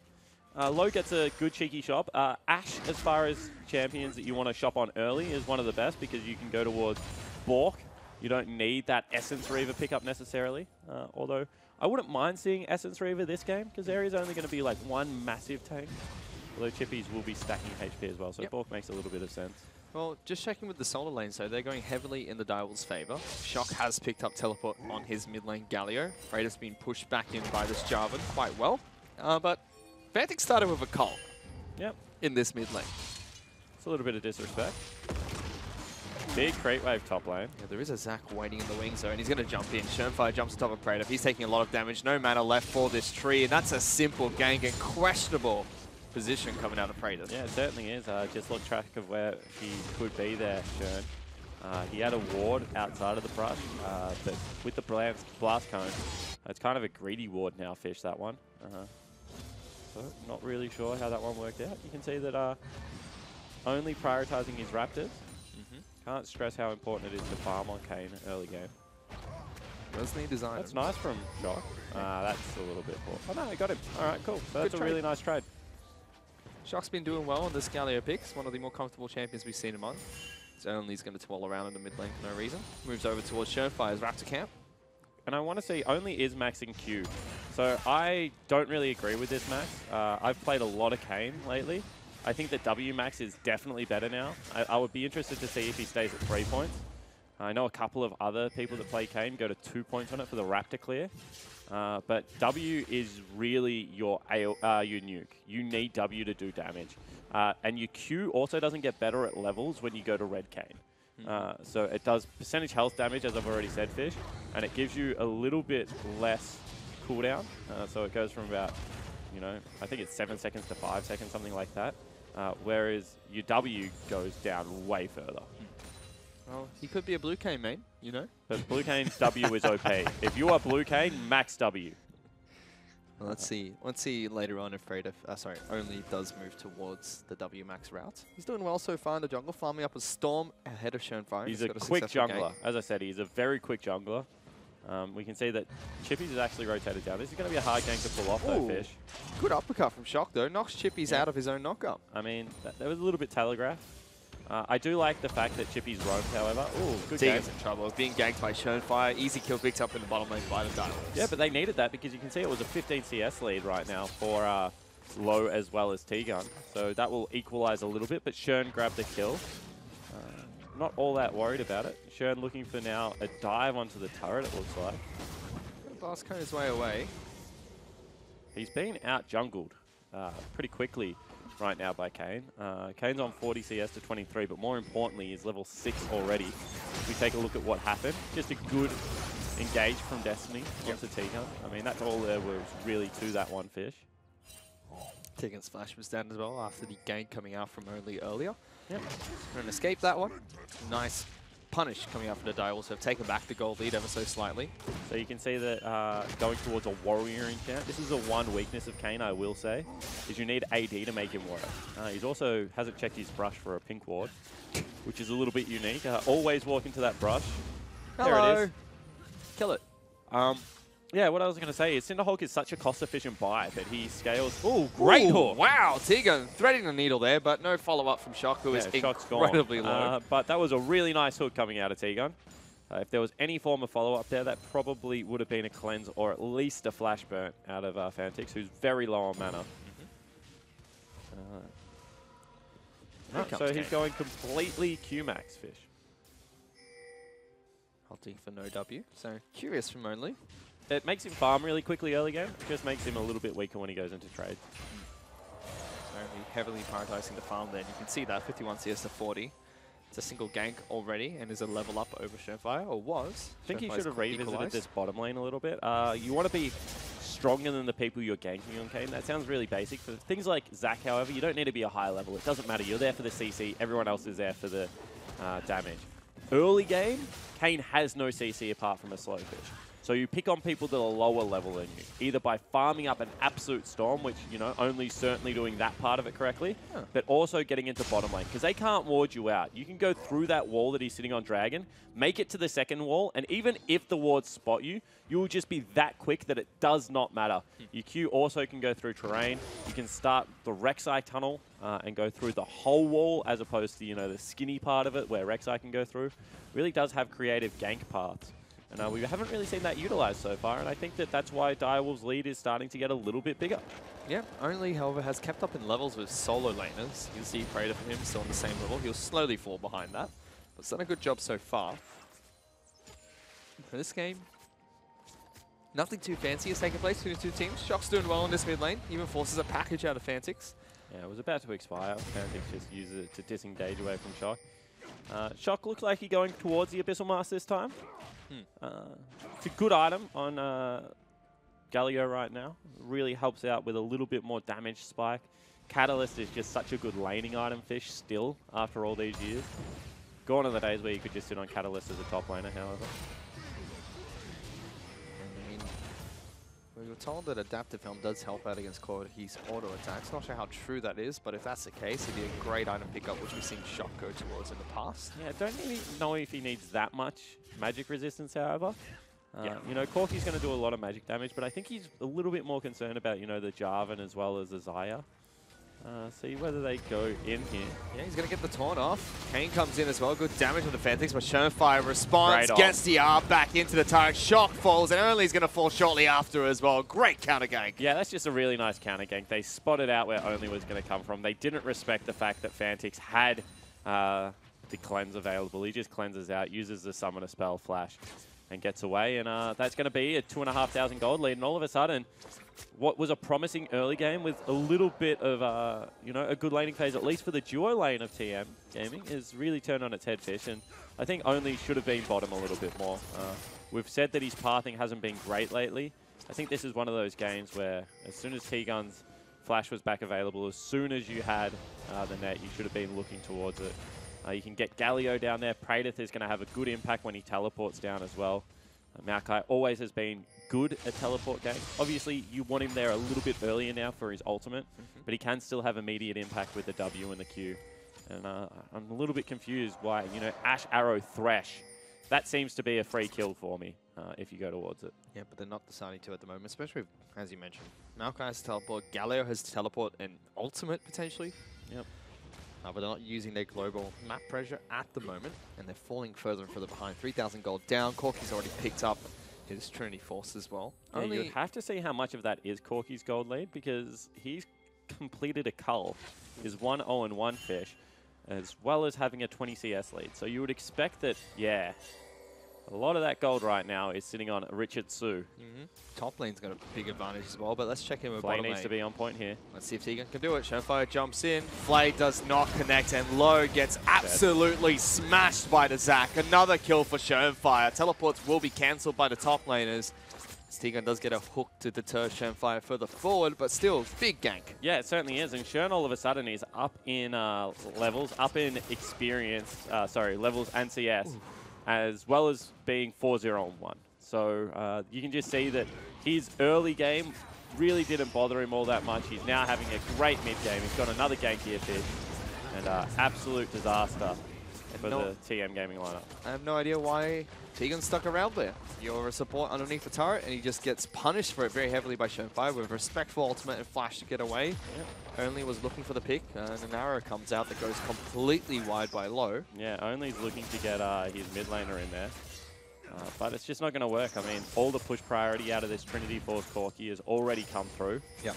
S5: Low gets a good cheeky shop. Ashe, as far as champions that you want to shop on early, is one of the best because you can go towards Bork. You don't need that Essence Reaver pickup necessarily. Although, I wouldn't mind seeing Essence Reaver this game because there is only going to be like one massive tank. Although Chippies will be stacking HP as well, so Bork makes a little bit of sense.
S4: Well, just checking with the solar lane, so they're going heavily in the Direwolves' favor. Shock has picked up teleport on his mid lane Galio. Raider's been pushed back in by this Jarvan quite well. But Fnatic started with a call in this mid lane.
S5: It's a little bit of disrespect. Big crate wave top lane.
S4: Yeah, there is a Zac waiting in the wing zone. He's going to jump in. Shermfire jumps on top of Praetor. He's taking a lot of damage. No mana left for this tree, and that's a simple gank and questionable position coming out of Praetor.
S5: Yeah, it certainly is. Just look track of where he could be there, Shern. He had a ward outside of the brush, but with the blast cone, it's kind of a greedy ward now, Fish, that one. So, not really sure how that one worked out. You can see that only prioritizing his Raptors. Can't stress how important it is to farm on Kayn early game.
S4: Does need design.
S5: That's nice from Shock. That's a little bit poor. Oh no, I got him. All right, cool. So that's a really nice trade.
S4: Shock's been doing well on this Galio pick. It's one of the more comfortable champions we've seen him on. His Only's going to twirl around in the mid lane for no reason. Moves over towards Shermfire's Raptor camp.
S5: And I want to see Only is maxing Q. So I don't really agree with this max. I've played a lot of Kayn lately. I think that WMAX is definitely better now. I would be interested to see if he stays at 3 points. I know a couple of other people that play Kayn go to 2 points on it for the Raptor clear. But W is really your nuke. You need W to do damage. And your Q also doesn't get better at levels when you go to red Kayn. So it does percentage health damage, as I've already said, Fish, and it gives you a little bit less cooldown. So it goes from about, you know, I think it's 7 seconds to 5 seconds, something like that. Whereas your W goes down way further.
S4: Well, he could be a blue Kayn main, you know?
S5: But blue Kayn's W is OP. If you are blue Kayn, max W.
S4: Well, let's see later on if Only does move towards the W max route. He's doing well so far in the jungle, farming up a Storm ahead of Shernfire.
S5: He's a quick jungler. As I said, he's a very quick jungler. We can see that Chippy's is actually rotated down. This is going to be a hard game to pull off, though, Fish.
S4: Good uppercut from Shock, though. Knocks Chippy's out of his own knockup.
S5: I mean, that was a little bit telegraphed. I do like the fact that Chippy's roamed, however. Ooh, good game.
S4: Tegan's in trouble. Being ganked by Shernfire. Easy kill picked up in the bottom lane by the Dinos.
S5: Yeah, but they needed that because you can see it was a 15 CS lead right now for Low as well as Tegan. So that will equalize a little bit, but Shern grabbed the kill. Not all that worried about it. Shern looking for now a dive onto the turret, it looks like.
S4: Blast cone his way away.
S5: He's been out jungled pretty quickly right now by Kayn. Kayn's on 40 CS to 23, but more importantly, he's level 6 already. If we take a look at what happened, just a good engage from Destiny onto Tegan. I mean, that's all there was really to that one, Fish.
S4: Tegan's flash was down as well after the gank coming out from Only earlier.
S5: Yep.
S4: Going to escape that one. Nice punish coming out from the Dials. Have taken back the gold lead ever so slightly.
S5: So you can see that going towards a warrior enchant, this is the one weakness of Kayn, I will say, is you need AD to make him work. He's also hasn't checked his brush for a pink ward, which is a little bit unique. Always walk into that brush.
S4: Hello.
S5: There it is.
S4: Kill it.
S5: Yeah, what I was going to say is Cinderhulk is such a cost-efficient buy, but he scales... Ooh, great hook!
S4: Wow, Tegan threading the needle there, but no follow-up from Shock, who is incredibly low.
S5: But that was a really nice hook coming out of Tegan. If there was any form of follow-up there, that probably would have been a cleanse or at least a flash burn out of Fantix, who's very low on mana. So he's going completely Q-max, Fish.
S4: Hunting for no W, so curious from Only.
S5: It makes him farm really quickly early game. It just makes him a little bit weaker when he goes into trade.
S4: So heavily prioritizing the farm there. You can see that 51 CS to 40. It's a single gank already and is a level up over Shernfire, or was.
S5: I think he should have revisited this bottom lane a little bit. You want to be stronger than the people you're ganking on Kayn. That sounds really basic. For things like Zac, however, you don't need to be a high level. It doesn't matter. You're there for the CC. Everyone else is there for the damage. Early game, Kayn has no CC apart from a slow fish. So you pick on people that are lower level than you, either by farming up an absolute storm, which, you know, only certainly doing that part of it correctly, but also getting into bottom lane, because they can't ward you out. You can go through that wall that he's sitting on Dragon, make it to the second wall, and even if the wards spot you, you will just be that quick that it does not matter. Your Q also can go through terrain. You can start the Rek'Sai tunnel and go through the whole wall, as opposed to, you know, the skinny part of it where Rek'Sai can go through. Really does have creative gank paths. And we haven't really seen that utilized so far, and I think that that's why Direwolf's lead is starting to get a little bit bigger.
S4: Yeah, Only, however, has kept up in levels with solo laners. You'll see Praetor from him still on the same level. He'll slowly fall behind that, but it's done a good job so far. For this game, nothing too fancy has taken place between the two teams. Shock's doing well in this mid lane, even forces a package out of Fantix.
S5: Yeah, it was about to expire. Fantix just uses it to disengage away from Shock. Shock looks like he's going towards the Abyssal Mask this time. It's a good item on Galio right now. Really helps out with a little bit more damage spike. Catalyst is just such a good laning item, Fish, still, after all these years. Gone are the days where you could just sit on Catalyst as a top laner, however.
S4: I mean, we were told that Adaptive Helm does help out against Corki's auto attacks. Not sure how true that is, but if that's the case, it'd be a great item pickup, which we've seen Shock go towards in the past.
S5: Yeah, don't really know if he needs that much magic resistance, however. You know, Corki's going to do a lot of magic damage, but I think he's a little bit more concerned about, you know, the Jarvan as well as the Xayah. See whether they go in here.
S4: Yeah, he's going to get the taunt off. Kane comes in as well. Good damage on the Fantix, but Shermfire responds,
S5: Great
S4: gets the R back into the turret. Shock falls, and Only's going to fall shortly after as well. Great counter gank.
S5: Yeah, that's just a really nice counter gank. They spotted out where Only was going to come from. They didn't respect the fact that Fantix had the cleanse available. He just cleanses out, uses the summoner spell, flash, and gets away. And that's going to be a 2,500 gold lead. And all of a sudden, what was a promising early game with a little bit of, a good laning phase, at least for the duo lane of TM Gaming, is really turned on its head, Fish. And I think Only should have been bottom a little bit more. We've said that his pathing hasn't been great lately. I think this is one of those games where as soon as T-Gun's flash was back available, as soon as you had the net, you should have been looking towards it. You can get Galio down there. Praedyth is going to have a good impact when he teleports down as well. Maokai always has been good at teleport games. Obviously, you want him there a little bit earlier now for his ultimate, but he can still have immediate impact with the W and the Q. And I'm a little bit confused why, Ash, Arrow, Thresh, that seems to be a free kill for me if you go towards it.
S4: Yeah, but they're not deciding to at the moment, especially, as you mentioned. Maokai has teleport, Galio has teleport and ultimate potentially.
S5: Yep.
S4: But they're not using their global map pressure at the moment, and they're falling further and further behind. 3,000 gold down. Corki's already picked up his Trinity Force as well.
S5: Yeah, you have to see how much of that is Corki's gold lead, because he's completed a cull, is 1-0-1 Fish, as well as having a 20 CS lead. So you would expect that, yeah, a lot of that gold right now is sitting on Richard Su.
S4: Top lane's got a big advantage as well, but let's check in with
S5: Flay
S4: bottom
S5: needs
S4: lane.
S5: to be on point here.
S4: Let's see if Tegan can do it. Shermfire jumps in. Flay does not connect, and Low gets absolutely smashed by the Zac. Another kill for Shermfire. Teleports will be cancelled by the top laners. Tegan does get a hook to deter Shermfire further forward, but still, big gank.
S5: Yeah, it certainly is. And Shern all of a sudden is up in levels, up in experience, levels and CS, as well as being 4-0-1. So you can just see that his early game really didn't bother him all that much. He's now having a great mid game. He's got another gank here, Fish, and absolute disaster for the TM Gaming lineup.
S4: I have no idea why Tegan's stuck around there. You're a support underneath the turret, and he just gets punished for it very heavily by Shermfire with respectful ultimate and flash to get away. Yep. Only was looking for the pick, and an arrow comes out that goes completely wide by Low.
S5: Yeah, Only's looking to get his mid laner in there. But it's just not going to work. I mean, all the push priority out of this Trinity Force Corki has already come through.
S4: Yep.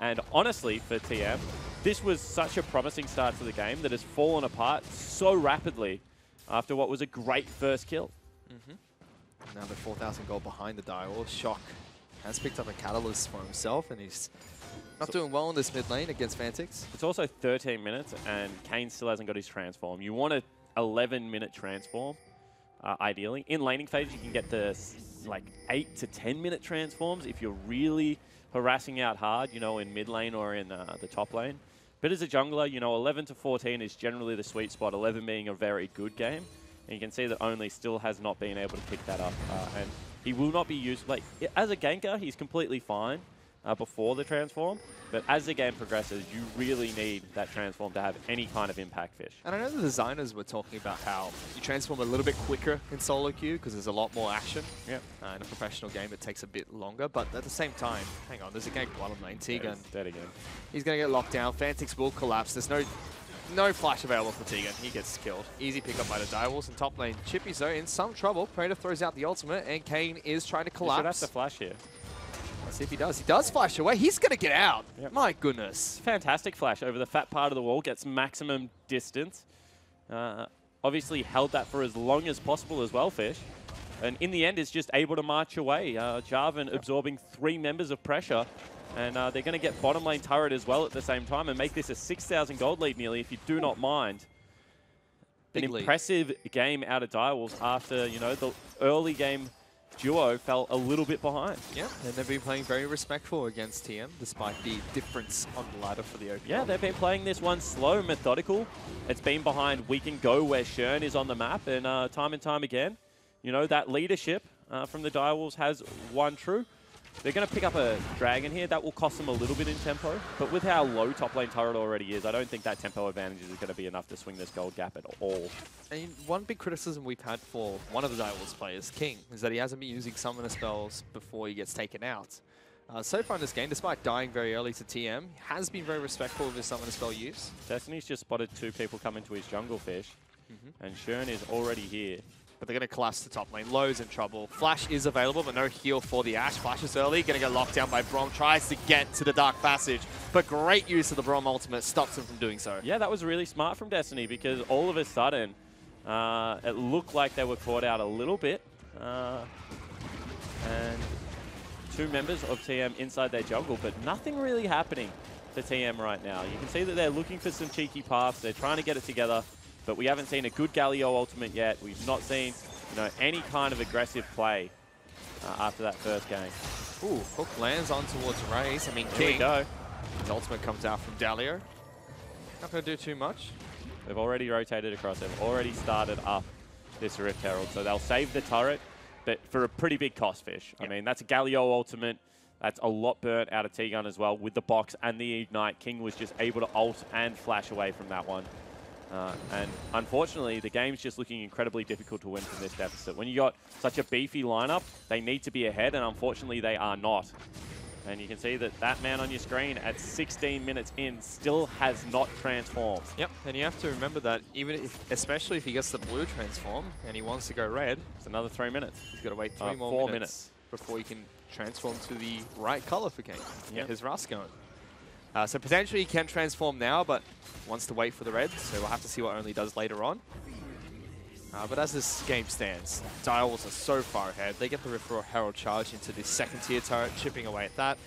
S5: And honestly, for TM, this was such a promising start to the game that has fallen apart so rapidly after what was a great first kill.
S4: Now they're 4,000 gold behind the dial. Shock has picked up a catalyst for himself, and he's not doing well in this mid lane against Fantix.
S5: It's also 13 minutes, and Kane still hasn't got his transform. You want an 11-minute transform. Ideally. In laning phase, you can get the 8 to 10-minute transforms if you're really harassing out hard, in mid lane or in the top lane. But as a jungler, 11 to 14 is generally the sweet spot, 11 being a very good game. And you can see that Only still has not been able to pick that up. And he will not be used, as a ganker, he's completely fine before the transform. But as the game progresses, you really need that transform to have any kind of impact, Fish.
S4: And I know the designers were talking about how you transform a little bit quicker in solo queue because there's a lot more action.
S5: Yep.
S4: In a professional game, it takes a bit longer. But at the same time, hang on, there's a gank bottom lane. Tegan.
S5: Dead again.
S4: He's going to get locked down. Fantix will collapse. There's no flash available for Tegan. He gets killed. Easy pick up by the Direwolves in top lane. Chippy's though in some trouble. Praedyth throws out the ultimate, and Kane is trying to collapse.
S5: He should have to flash here.
S4: Let's see if he does. He does flash away. He's going to get out.
S5: Yep.
S4: My goodness.
S5: Fantastic flash over the fat part of the wall. Gets maximum distance. Obviously held that for as long as possible as well, Fish. And in the end is just able to march away. Jarvan absorbing 3 members of pressure. And they're going to get bottom lane turret as well at the same time and make this a 6,000 gold lead nearly, if you do not mind. An impressive game out of Direwolves after, the early game duo fell a little bit behind.
S4: Yeah, and they've been playing very respectful against TM, despite the difference on the ladder for the OP.
S5: Yeah, they've been playing this one slow, methodical. It's been behind We Can Go, where Shern is on the map, and time again, that leadership from the Direwolves has won true. They're going to pick up a dragon here. That will cost them a little bit in tempo, but with how low top lane turret already is, I don't think that tempo advantage is going to be enough to swing this gold gap at all.
S4: And one big criticism we've had for one of the Direwolves players, King, is that he hasn't been using summoner spells before he gets taken out. So far in this game, despite dying very early to TM, has been very respectful of his summon spell use.
S5: Destiny's just spotted 2 people come into his jungle fish, and Shern is already here.
S4: But they're going to collapse the top lane. Lowe's in trouble. Flash is available, but no heal for the Ashe. Flash is early, going to get locked down by Braum. Tries to get to the Dark Passage, but great use of the Braum ultimate stops him from doing so.
S5: Yeah, that was really smart from Destiny because all of a sudden, it looked like they were caught out a little bit. And 2 members of TM inside their jungle, but nothing really happening to TM right now. You can see that they're looking for some cheeky paths. They're trying to get it together. But we haven't seen a good Galio ultimate yet. We've not seen, any kind of aggressive play after that first game.
S4: Ooh, hook lands on towards Raze. I mean,
S5: Here we
S4: King.
S5: go.
S4: His ultimate comes out from Dalio. Not going to do too much.
S5: They've already rotated across. They've already started up this Rift Herald. So they'll save the turret, but for a pretty big cost, Fish.
S4: Yep.
S5: I mean, that's a Galio ultimate. That's a lot burnt out of T-Gun as well with the box and the Ignite. King was just able to ult and flash away from that one. And unfortunately, the game's just looking incredibly difficult to win from this deficit. When you got such a beefy lineup, they need to be ahead, and unfortunately, they are not. And you can see that that man on your screen at 16 minutes in still has not transformed.
S4: Yep, and you have to remember that especially if he gets the blue transform and he wants to go red,
S5: It's another 3 minutes.
S4: he's got to wait 3 more
S5: 4
S4: minutes before he can transform to the right color for King. Get his Rust going. So potentially he can transform now, but wants to wait for the red, so we'll have to see what Only does later on. But as this game stands, Direwolves are so far ahead. They get the Rift Herald charge into the 2nd tier turret, chipping away at that.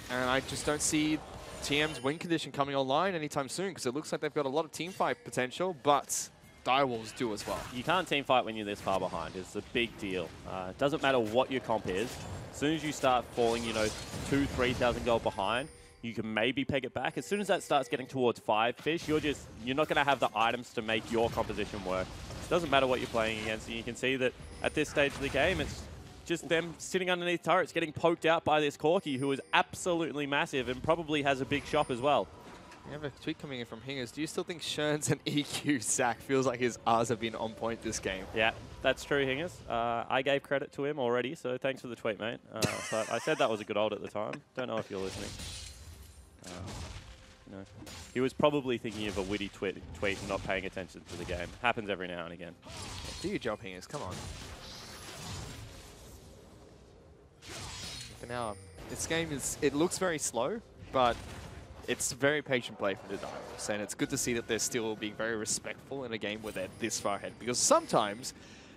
S4: And I just don't see TM's win condition coming online anytime soon, because it looks like they've got a lot of teamfight potential, but Direwolves do as well.
S5: You can't team fight when you're this far behind. It's a big deal. It doesn't matter what your comp is. As soon as you start falling, 2,000-3,000 gold behind, you can maybe peg it back. As soon as that starts getting towards 5 fish, you're not going to have the items to make your composition work. It doesn't matter what you're playing against, and you can see that at this stage of the game, it's just them sitting underneath turrets, getting poked out by this Corki, who is absolutely massive and probably has a big shop as well.
S4: We have a tweet coming in from Hingers. Do you still think Shern's an EQ sack? Feels like his R's have been on point this game.
S5: Yeah, that's true, Hingers. I gave credit to him already, so thanks for the tweet, mate. But I said that was a good ult at the time. Don't know if you're listening. He was probably thinking of a witty tweet and not paying attention to the game. Happens every now and again.
S4: Do your job, Hingers. Come on. For now, this game it looks very slow, but it's very patient play from the Direwolves, and it's good to see that they're still being very respectful in a game where they're this far ahead, because sometimes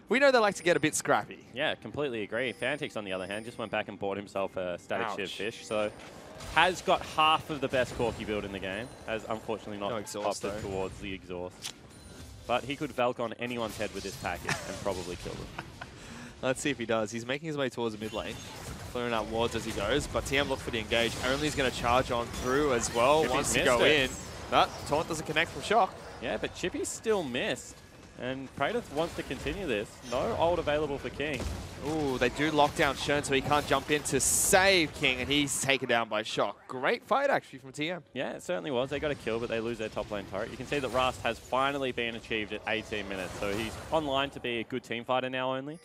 S4: we know they like to get a bit scrappy.
S5: Yeah, completely agree. Fantix, on the other hand, just went back and bought himself a Static
S4: Ouch.
S5: Shiv fish, so has got half of the best Corki build in the game, has unfortunately not
S4: No exhaust,
S5: opted
S4: though.
S5: towards the exhaust. But he could Valk on anyone's head with this package and probably kill them.
S4: Let's see if he does. He's making his way towards the mid lane, clearing out wards as he goes, but TM look for the engage. Only's going to charge on through as well,
S5: Chippy's
S4: wants to
S5: missed
S4: go
S5: it.
S4: in. But Taunt doesn't connect from Shock.
S5: Yeah, but Chippy still missed. And Praetor wants to continue this. No ult available for King.
S4: Ooh, they do lock down Shern, so he can't jump in to save King, and he's taken down by Shock. Great fight, actually, from TM.
S5: Yeah, it certainly was. They got a kill, but they lose their top lane turret. You can see that Rust has finally been achieved at 18 minutes, so he's online to be a good team fighter now only.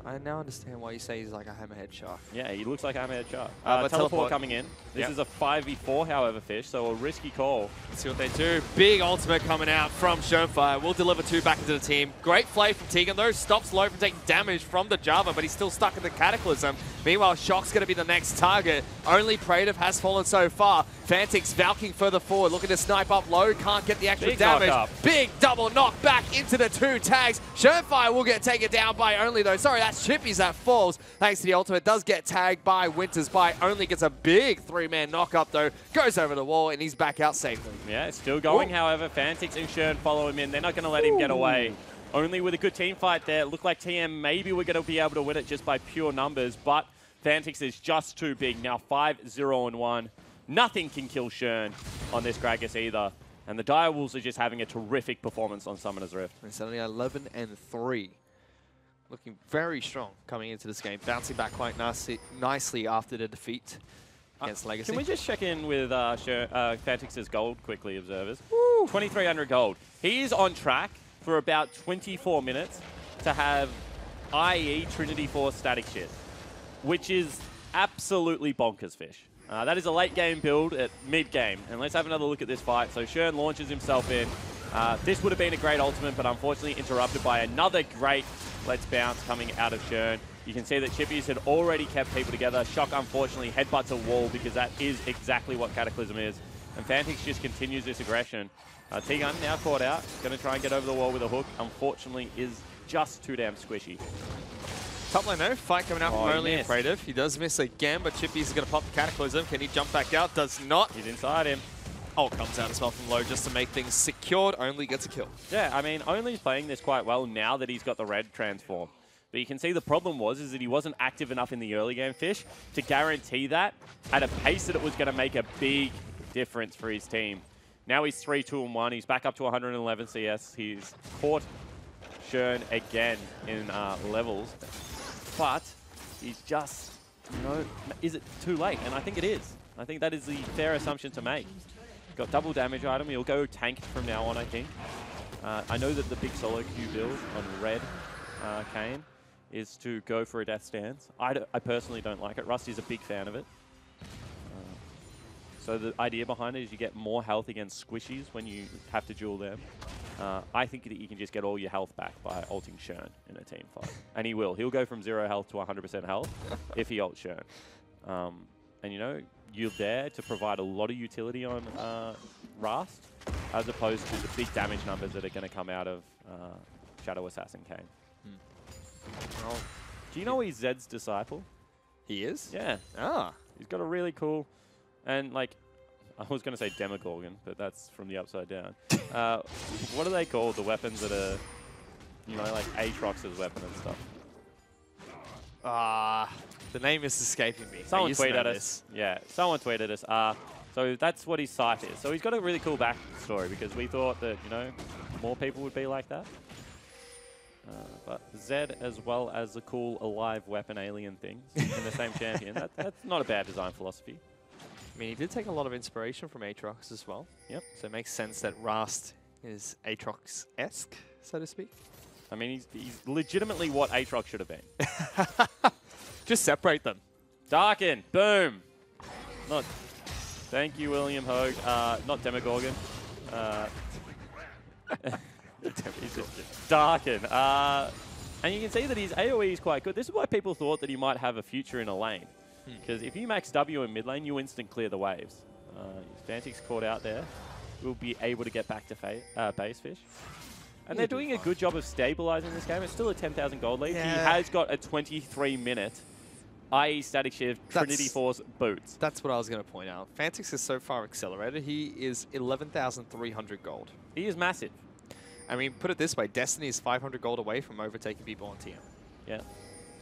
S4: I now understand why you say he's like a hammerhead Shark.
S5: Yeah, he looks like Ahmed Shah.
S4: But
S5: Teleport coming in. This
S4: Yep.
S5: is a 5v4, however, Fish, so a risky call.
S4: Let's see what they do. Big ultimate coming out from Shernfire. Will deliver 2 back into the team. Great play from Tegan, though. Stops Low from taking damage from the Java, but he's still stuck in the Cataclysm. Meanwhile, Shock's going to be the next target. Only Praetor has fallen so far. Fantix valking further forward, looking to snipe up Low. Can't get the extra
S5: Big
S4: damage.
S5: knock-up.
S4: Big double knock back into the 2 tags. Shernfire will get taken down by Only, though. Sorry, that's Chippy's that falls. Thanks to the ultimate. Does get tagged by Winters. By Only gets a big 3-man knock-up, though. Goes over the wall, and he's back out safely.
S5: Yeah, it's still going,
S4: Ooh.
S5: however. Fantix and Shern follow him in. They're not going to let him get away. Only with a good team fight there. It looked like TM maybe we're going to be able to win it just by pure numbers, but Fantix is just too big. Now 5-0-1. Nothing can kill Shern on this Gragas either. And the Direwolves are just having a terrific performance on Summoner's Rift.
S4: It's only 11-3. Looking very strong coming into this game. Bouncing back quite nicely after the defeat against Legacy.
S5: Can we just check in with Fantix's gold quickly, observers? 2,300 gold. He is on track for about 24 minutes to have IE Trinity Force static shit, which is absolutely bonkers, Fish. That is a late game build at mid-game. And let's have another look at this fight. So Shern launches himself in. This would have been a great ultimate, but unfortunately interrupted by another great Let's Bounce coming out of Shern. You can see that Chippies had already kept people together. Shock, unfortunately, headbutts a wall because that is exactly what Cataclysm is. And Fantix just continues this aggression. T-Gun now caught out. Going to try and get over the wall with a hook. Unfortunately, is just too damn squishy.
S4: Top lane though, fight coming out from Only and Praetive. He does miss again, but Chippies is going to pop the Cataclysm. Can he jump back out? Does not.
S5: He's inside him.
S4: Oh, comes out as well from low just to make things secured. Only gets a kill.
S5: Yeah, I mean, Only's playing this quite well now that he's got the red transform. But you can see the problem is that he wasn't active enough in the early game, Fish, to guarantee that at a pace that it was going to make a big difference for his team. Now he's 3-2-1. He's back up to 111 CS. He's caught Shern again in levels. But he's just, you know, is it too late? And I think it is. I think that is the fair assumption to make. Got double damage item. He'll go tanked from now on, I think. I know that the big solo queue build on red Kayn is to go for a death stance. I personally don't like it. Rusty's a big fan of it. So the idea behind it is you get more health against squishies when you have to duel them. I think that you can just get all your health back by ulting Shern in a team fight. And he will. He'll go from 0 health to 100% health if he ults Shern. And you know, you're there to provide a lot of utility on Rast, as opposed to the big damage numbers that are going to come out of Shadow Assassin Kayn.
S4: Well,
S5: do you know he's Zed's disciple?
S4: He is?
S5: Yeah.
S4: Ah.
S5: He's got a really cool, and like, I was going to say Demogorgon, but that's from the Upside Down. What are they called? The weapons that are, you know, like Aatrox's weapon and stuff.
S4: The name is escaping me.
S5: Someone tweeted us. Yeah, someone tweeted us. So that's what his scythe is. So he's got a really cool backstory because we thought that, you know, more people would be like that. But Zed, as well as the cool alive weapon alien things in the same champion, that's not a bad design philosophy.
S4: I mean, he did take a lot of inspiration from Aatrox as well.
S5: Yep.
S4: So it makes sense that Rast is Aatrox-esque, so to speak.
S5: I mean, he's legitimately what Aatrox should have been.
S4: Just separate them. Darken.
S5: Boom. Not. Thank you, William Hogue. Not Demogorgon. Darken. And you can see that his AoE is quite good. This is why people thought that he might have a future in a lane. Because if you max W in mid lane, you instant clear the waves. Fantix caught out there. We'll be able to get back to base Fish. And they're doing a good job of stabilizing this game. It's still a 10,000 gold lead.
S4: Yeah.
S5: He has got a 23-minute IE Static Shift Trinity Force boots.
S4: That's what I was going to point out. Fantix is so far accelerated. He is 11,300 gold.
S5: He is massive.
S4: I mean, put it this way. Destiny is 500 gold away from overtaking people on TM.
S5: Yeah.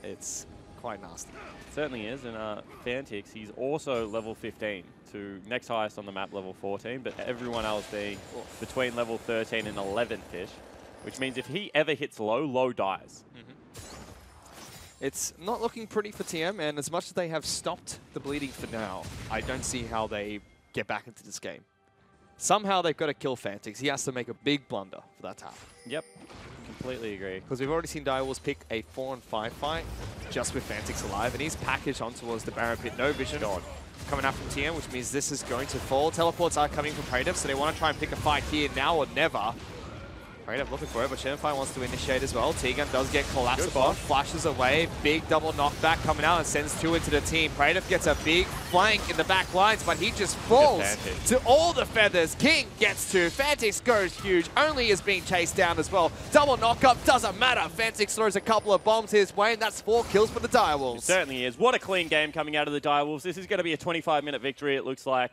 S4: It's quite nasty.
S5: It certainly is. And Fantix, he's also level 15 to next highest on the map, level 14, but everyone else being between level 13 and 11 Fish, which means if he ever hits low, low dies.
S4: It's not looking pretty for TM, and as much as they have stopped the bleeding for now, I don't see how they get back into this game. Somehow they've got to kill Fantix. He has to make a big blunder for that to happen.
S5: Yep, completely agree.
S4: Because we've already seen Direwolves pick a 4-on-5 fight just with Fantix alive, and he's packaged on towards the Baron Pit. No vision coming out from TM, which means this is going to fall. Teleports are coming from Praetive, so they want to try and pick a fight here now or never. Praetive looking for it, but Shenfire wants to initiate as well. T-Gun does get collapsed upon, flashes away, big double knockback coming out and sends 2 into the team. Praetive gets a big flank in the back lines, but he just falls to all the feathers. King gets 2, Fantix goes huge, Only is being chased down as well. Double knockup, doesn't matter. Fantix throws a couple of bombs his way, and that's 4 kills for the Direwolves.
S5: It certainly is. What a clean game coming out of the Direwolves. This is going to be a 25-minute victory, it looks like.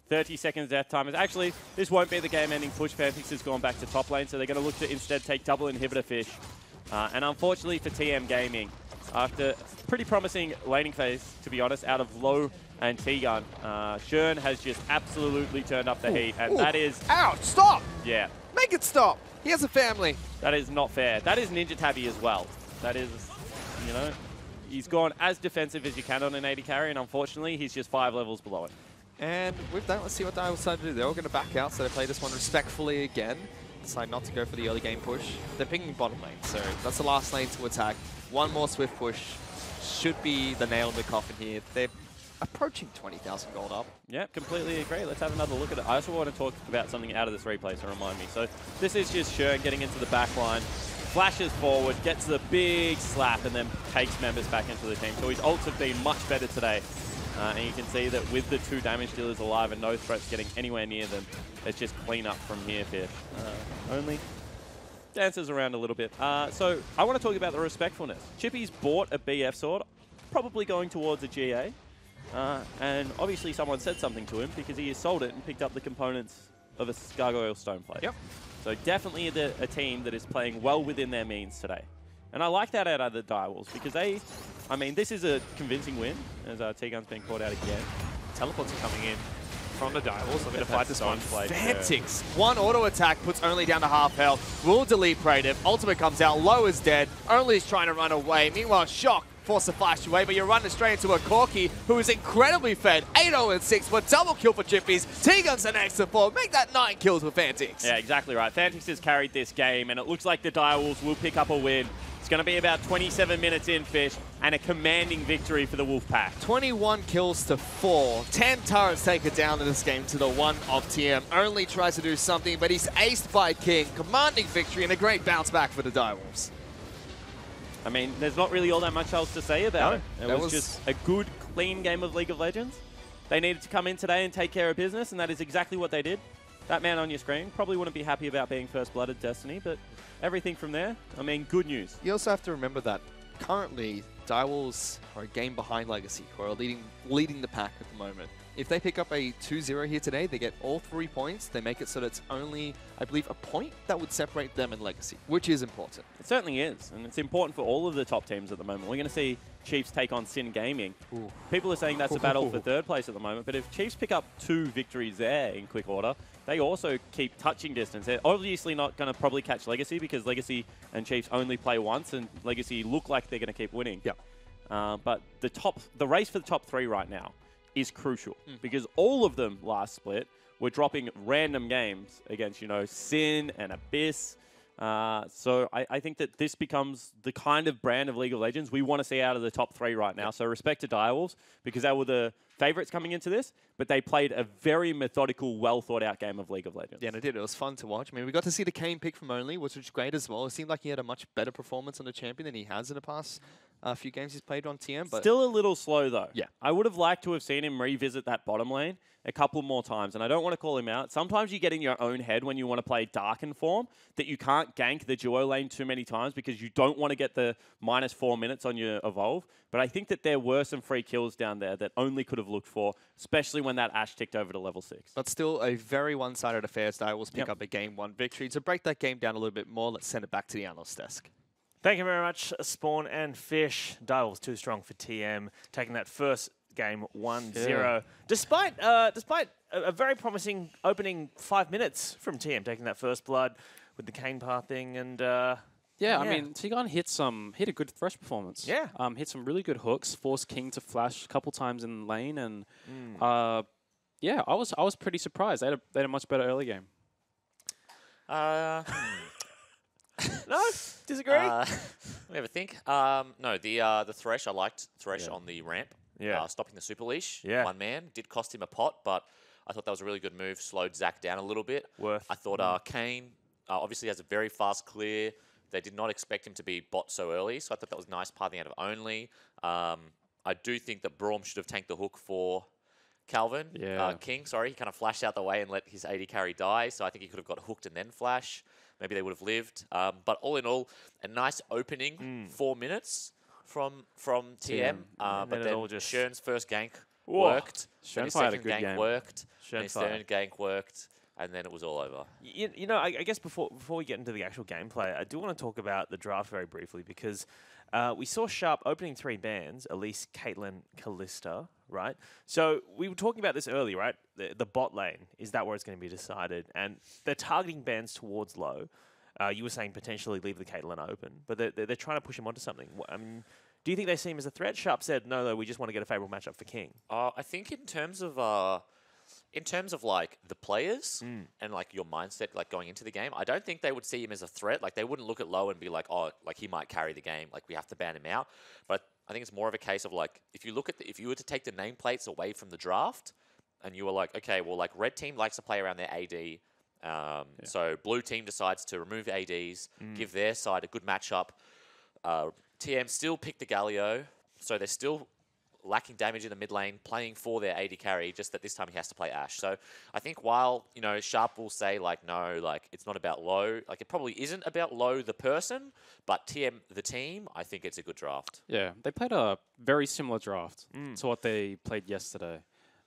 S5: 30 seconds death time. Actually, this won't be the game-ending push. Fantix has gone back to top lane, so they're going to look to instead take double inhibitor Fish. And unfortunately for TM Gaming, after pretty promising laning phase, to be honest, out of Low and T-Gun, Shern has just absolutely turned up the heat, and that is...
S4: Ouch! Stop!
S5: Yeah.
S4: Make it stop! He has a family.
S5: That is not fair. That is Ninja Tabby as well. That is, you know, he's gone as defensive as you can on an 80 carry, and unfortunately, he's just 5 levels below it.
S4: And with that, let's see what Direwolves decide to do. They're all going to back out, so they play this one respectfully again. Decide not to go for the early game push. They're picking bottom lane, so that's the last lane to attack. One more swift push should be the nail in the coffin here. They're approaching 20,000 gold up.
S5: Yeah, completely agree. Let's have another look at it. I also want to talk about something out of this replay, so remind me. So this is just Shern getting into the back line, flashes forward, gets the big slap, and then takes members back into the team. So his ults have been much better today. And you can see that with the 2 damage dealers alive and no threats getting anywhere near them, it's just clean up from here, Fish. Only dances around a little bit. So I want to talk about the respectfulness. Chippy's bought a BF sword, probably going towards a GA. And obviously someone said something to him because he has sold it and picked up the components of a Gargoyle Stoneplate.
S1: Yep.
S5: So definitely a team that is playing well within their means today. And I like that out of the Direwolves because I mean, this is a convincing win as T-Gun's being caught out again.
S1: Teleports are coming in from the Direwolves. Looking to fight this one.
S4: Fantix. One auto attack puts Only down to half health. Will delete Praetive. Ultimate comes out. Low is dead. Only's trying to run away. Meanwhile, Shock force the flash away, but you're running straight into a Corki who is incredibly fed. 8-0-6 for double kill for Chippies. T-Gun's an extra 4. Make that 9 kills with Fantix.
S5: Yeah, exactly right. Fantix has carried this game, and it looks like the Direwolves will pick up a win. It's going to be about 27 minutes in, Fish, and a commanding victory for the Wolfpack.
S4: 21 kills to 4. 10 turrets take it down in this game to the 1 of TM. Only tries to do something, but he's aced by King. Commanding victory and a great bounce back for the Direwolves.
S5: I mean, there's not really all that much else to say about it. It was
S4: was
S5: just a good, clean game of League of Legends. They needed to come in today and take care of business, and that is exactly what they did. That man on your screen probably wouldn't be happy about being first blood at Destiny, but everything from there, I mean, good news.
S4: You also have to remember that currently Direwolves are a game behind Legacy, who are leading the pack at the moment. If they pick up a 2-0 here today, they get all 3 points. They make it so that it's only, I believe, a point that would separate them and Legacy, which is important.
S5: It certainly is, and it's important for all of the top teams at the moment. We're going to see Chiefs take on Sin Gaming.
S4: Ooh.
S5: People are saying that's a battle for third place at the moment, but if Chiefs pick up 2 victories there in quick order, they also keep touching distance. They're obviously not going to probably catch Legacy because Legacy and Chiefs only play once, and Legacy look like they're going to keep winning.
S4: Yep.
S5: But the race for the top 3 right now is crucial because all of them last split were dropping random games against, you know, Sin and Abyss. So I think that this becomes the kind of brand of League of Legends we want to see out of the top 3 right now. So respect to Direwolves because they were the favorites coming into this, but they played a very methodical, well-thought-out game of League of Legends.
S4: Yeah, and it did. It was fun to watch. I mean, we got to see the Kane pick from Only, which was great as well. It seemed like he had a much better performance on the champion than he has in the past few games he's played on TM. But
S5: still a little slow, though.
S4: Yeah.
S5: I would have liked to have seen him revisit that bottom lane a couple more times, and I don't want to call him out. Sometimes you get in your own head when you want to play Darken form that you can't gank the duo lane too many times because you don't want to get the -4 minutes on your Evolve. But I think that there were some free kills down there that Only could have looked for, especially when that Ashe ticked over to level 6.
S4: But still a very one-sided affair as Direwolves pick up a Game 1 victory. To break that game down a little bit more, let's send it back to the analyst desk.
S1: Thank you very much, Spawn and Fish. Direwolves too strong for TM, taking that first game 1-0. Despite a very promising opening 5 minutes from TM, taking that first blood with the Kane pathing and...
S3: Yeah, I mean, T-Gun hit a good thresh performance.
S1: Yeah.
S3: Hit some really good hooks, forced King to flash a couple times in lane, and yeah, I was pretty surprised. They had a much better early game.
S1: No? Disagree?
S2: Let me have a think. No, the Thresh, I liked Thresh on the ramp.
S1: Yeah.
S2: Stopping the super leash.
S1: Yeah.
S2: One man. Did cost him a pot, but I thought that was a really good move. Slowed Zach down a little bit.
S1: Worth.
S2: I thought Kane obviously has a very fast clear. They did not expect him to be bot so early, so I thought that was nice pathing out of Only. I do think that Braum should have tanked the hook for Calvin.
S3: Yeah.
S2: King, sorry. He kind of flashed out the way and let his AD carry die, so I think he could have got hooked and then flash. Maybe they would have lived. But all in all, a nice opening 4 minutes from TM. But
S1: then it
S2: then
S1: all just-
S2: Shern's first gank
S1: Whoa.
S2: worked. Then his
S3: Shernfire had a
S2: second
S3: good
S2: gank
S3: game.
S2: worked. Then his
S1: Shernfire.
S2: third gank worked. And then it was all over.
S1: You know, I guess before we get into the actual gameplay, I do want to talk about the draft very briefly because we saw Sharp opening 3 bans, Elise, Caitlyn, Kalista, right? So we were talking about this earlier, right? The bot lane, is that where it's going to be decided? And they're targeting bans towards low. You were saying potentially leave the Caitlyn open, but they're trying to push him onto something. I mean, do you think they see him as a threat? Sharp said, no, we just want to get a favorable matchup for King.
S2: I think in terms of like the players and like your mindset, like going into the game, I don't think they would see him as a threat. Like they wouldn't look at low and be like, oh, like he might carry the game. Like we have to ban him out. But I think it's more of a case of like, if you look at if you were to take the nameplates away from the draft, and you were like, okay, well, like red team likes to play around their AD. So blue team decides to remove ADs, give their side a good matchup. TM still picked the Galio, so they're still lacking damage in the mid lane, playing for their AD carry, just that this time he has to play Ashe. So I think while, Sharp will say, like, no, like, it's not about low, like, it probably isn't about low the person, but TM the team, I think it's a good draft.
S3: Yeah, they played a very similar draft to what they played yesterday.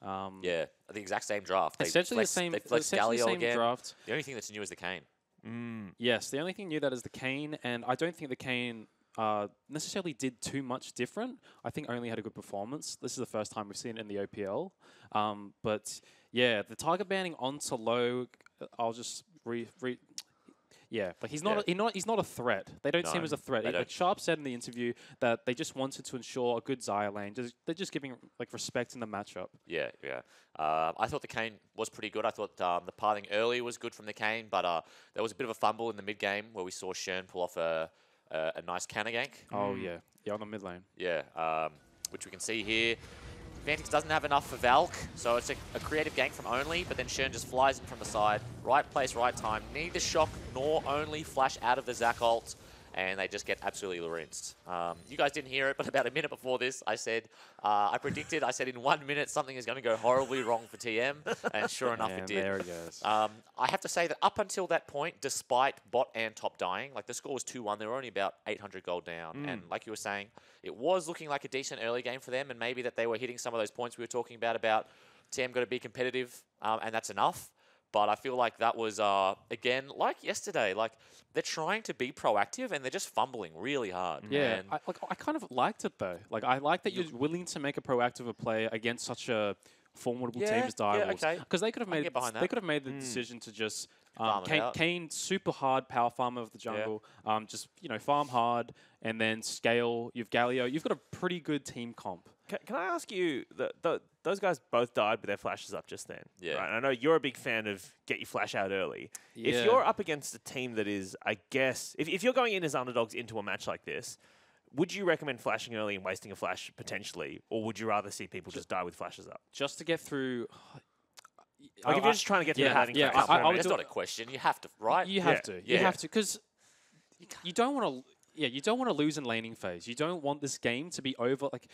S2: Yeah, the exact same draft.
S3: Essentially the same draft.
S2: The only thing that's new is the Kayn.
S3: Yes, the only thing new that is the Kayn, and I don't think the Kayn necessarily did too much different. I think only had a good performance. This is the first time we've seen it in the OPL. But yeah, the target banning onto low, I'll just yeah, but he's not a threat. They don't see him as a threat. Like Sharp said in the interview that they just wanted to ensure a good Xayah lane. They're just giving like respect in the matchup.
S2: Yeah. I thought the Kayn was pretty good. I thought the parting early was good from the Kayn, but there was a bit of a fumble in the mid game where we saw Shern pull off a nice counter gank.
S3: Oh yeah, on the mid lane.
S2: Yeah, which we can see here. Fnatic doesn't have enough for Valk, so it's a creative gank from Only, but then Shern just flies in from the side. Right place, right time. Neither Shock nor Only flash out of the Zac ult, and they just get absolutely rinsed. You guys didn't hear it, but about a minute before this, I said, I said in 1 minute something is going to go horribly wrong for TM, and sure enough it did.
S3: There it goes.
S2: I have to say that up until that point, despite bot and top dying, like the score was 2-1, they were only about 800 gold down, and like you were saying, it was looking like a decent early game for them, and maybe that they were hitting some of those points we were talking about TM got to be competitive, and that's enough. But I feel like that was, again, like yesterday, like they're trying to be proactive and they're just fumbling really hard.
S3: Yeah, I kind of liked it though. Like I like that you're willing to make a proactive play against such a formidable team as Direwolves. Because they could have made the decision to just Kayn super hard power farmer of the jungle, just farm hard and then scale. You've Galio. You've got a pretty good team comp.
S1: Can I ask you, those guys both died with their flashes up just then.
S2: Yeah.
S1: Right? I know you're a big fan of get your flash out early.
S3: Yeah.
S1: If you're up against a team that is, I guess, if you're going in as underdogs into a match like this, would you recommend flashing early and wasting a flash potentially, or would you rather see people just die with flashes up?
S3: Just to get through...
S1: Like if you're just trying to get through the batting phase.
S2: That's not a question. You have to, right?
S3: You have to. You have to, because you don't want to... Yeah, you don't want to lose in laning phase. You don't want this game to be over. Like,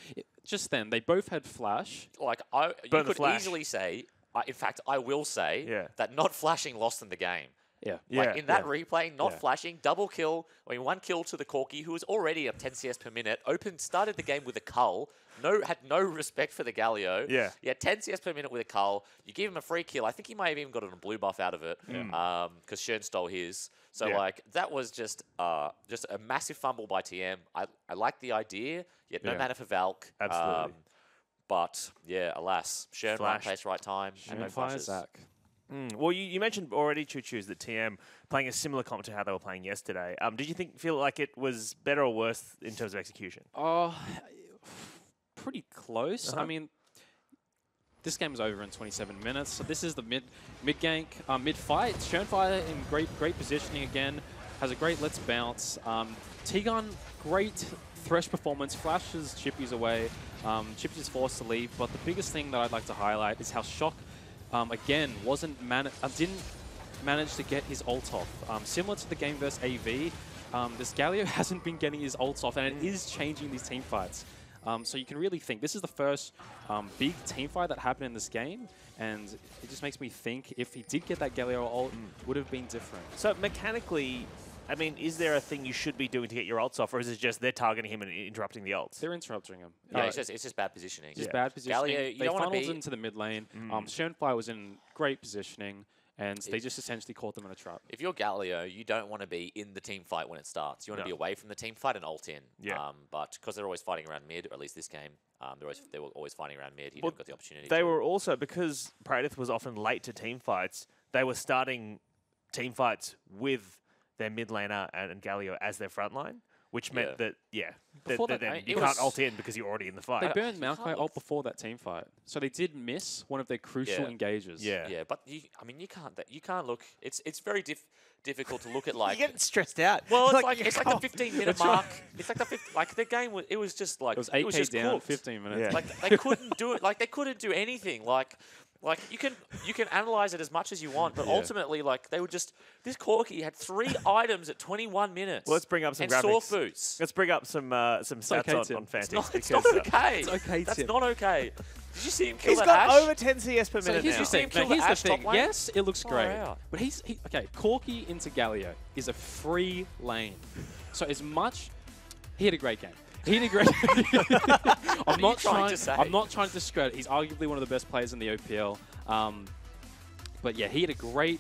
S3: just then, they both had flash.
S2: Like, you could easily say, in fact, I will say that not flashing lost them the game.
S3: Yeah.
S2: Like, in that replay, not flashing, double kill, one kill to the Corki, who was already up 10 CS per minute, started the game with a cull, had no respect for the Galio.
S1: Yeah.
S2: 10 CS per minute with a cull. You give him a free kill. I think he might have even gotten a blue buff out of it, because Shern stole his. So, that was just a massive fumble by TM. I like the idea, yet no mana for Valk.
S1: Absolutely.
S2: But, yeah, alas, Shern, right place, right time, and no flashes.
S3: Zac.
S1: Well, you mentioned already, Choo Choos, that TM playing a similar comp to how they were playing yesterday. Did you feel like it was better or worse in terms of execution?
S3: Oh, pretty close. I mean, this game is over in 27 minutes. So this is the mid gank, mid fight. Shernfire in great positioning again. Has a great let's bounce. T-Gun, great Thresh performance. Flashes Chippy's away. Chippy's forced to leave. But the biggest thing that I'd like to highlight is how Shock again didn't manage to get his ult off. Similar to the game versus AV, this Galio hasn't been getting his ults off, and it is changing these team fights. So you can really think this is the first big team fight that happened in this game, and it just makes me think if he did get that Galio ult, would have been different.
S1: So mechanically, I mean, is there a thing you should be doing to get your ults off, or is it just they're targeting him and interrupting the ults?
S3: They're interrupting him.
S2: Yeah, it's just bad positioning.
S3: Just bad positioning.
S2: Galio,
S3: they funneled into the mid lane. Shernfire was in great positioning, and they just essentially caught them in a trap.
S2: If you're Galio, you don't want to be in the team fight when it starts. You want to be away from the team fight and ult in.
S1: Yeah.
S2: But because they're always fighting around mid, or at least this game, they were always fighting around mid. He never got the opportunity.
S1: They were also, because Praedyth was often late to team fights, they were starting team fights with their mid laner and Galio as their front line, which meant that,
S3: Before
S1: that
S3: that,
S1: then
S3: it
S1: you
S3: was-
S1: can't ult in because you're already in the fight.
S3: They burned Maokai ult before that team fight, so they did miss one of their crucial engages.
S2: Yeah, but you can't look. It's very difficult to look at like.
S1: You're getting stressed out.
S2: Well,
S1: You're
S2: it's like the 15-minute mark. It's like the game was. It was just like
S3: It was 8K
S2: just
S3: down,
S2: cooked.
S3: 15 minutes.
S1: Yeah.
S2: Like they couldn't do it. Like they couldn't do anything. Like you can analyze it as much as you want, but ultimately, like they were just this Corki had 3 items at 21 minutes.
S1: Well, let's bring up some
S2: and
S1: graphics.
S2: Sork boots.
S1: Let's bring up some stats
S3: okay,
S1: on
S3: Tim.
S1: Fantix.
S2: It's not okay.
S3: It's okay,
S2: That's
S3: Tim.
S2: not okay. Did you see him kill
S1: He's
S2: that
S1: got
S2: Ash?
S1: over 10 CS per minute
S3: here's
S1: now.
S3: the thing.
S2: kill
S3: Now,
S2: the
S3: here's the
S2: Ash top
S3: thing.
S2: lane?
S3: Yes, it looks
S2: Far
S3: great,
S2: out.
S3: but okay. Corki into Galio is a free lane, so as much he had a great game. He had a great. I'm not
S2: trying to say?
S3: I'm not trying to discredit. He's arguably one of the best players in the OPL. But yeah, he had a great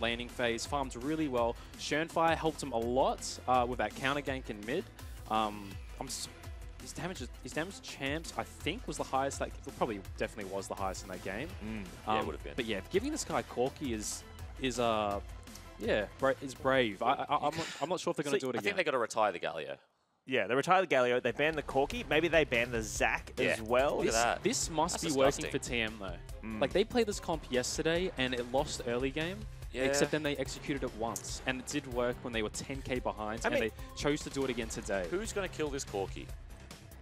S3: landing phase. Farmed really well. Schönfire helped him a lot with that counter gank in mid. His damage champs, I think, was the highest. Like, definitely was the highest in that game.
S2: Yeah, it would have been.
S3: But yeah, giving this guy Corki is brave. I'm not sure if they're going to do it
S2: I
S3: again.
S2: think they got to retire the Galio.
S1: Yeah, they retired the Galio. They banned the Corki. Maybe they banned the Zac as well.
S2: Look at that.
S3: This must
S2: That's
S3: be working for
S2: disgusting.
S3: TM though. Like they played this comp yesterday and it lost early game.
S2: Yeah.
S3: Except then they executed it once, and it did work when they were 10k behind, and they chose to do it again today.
S2: Who's going to kill this Corki?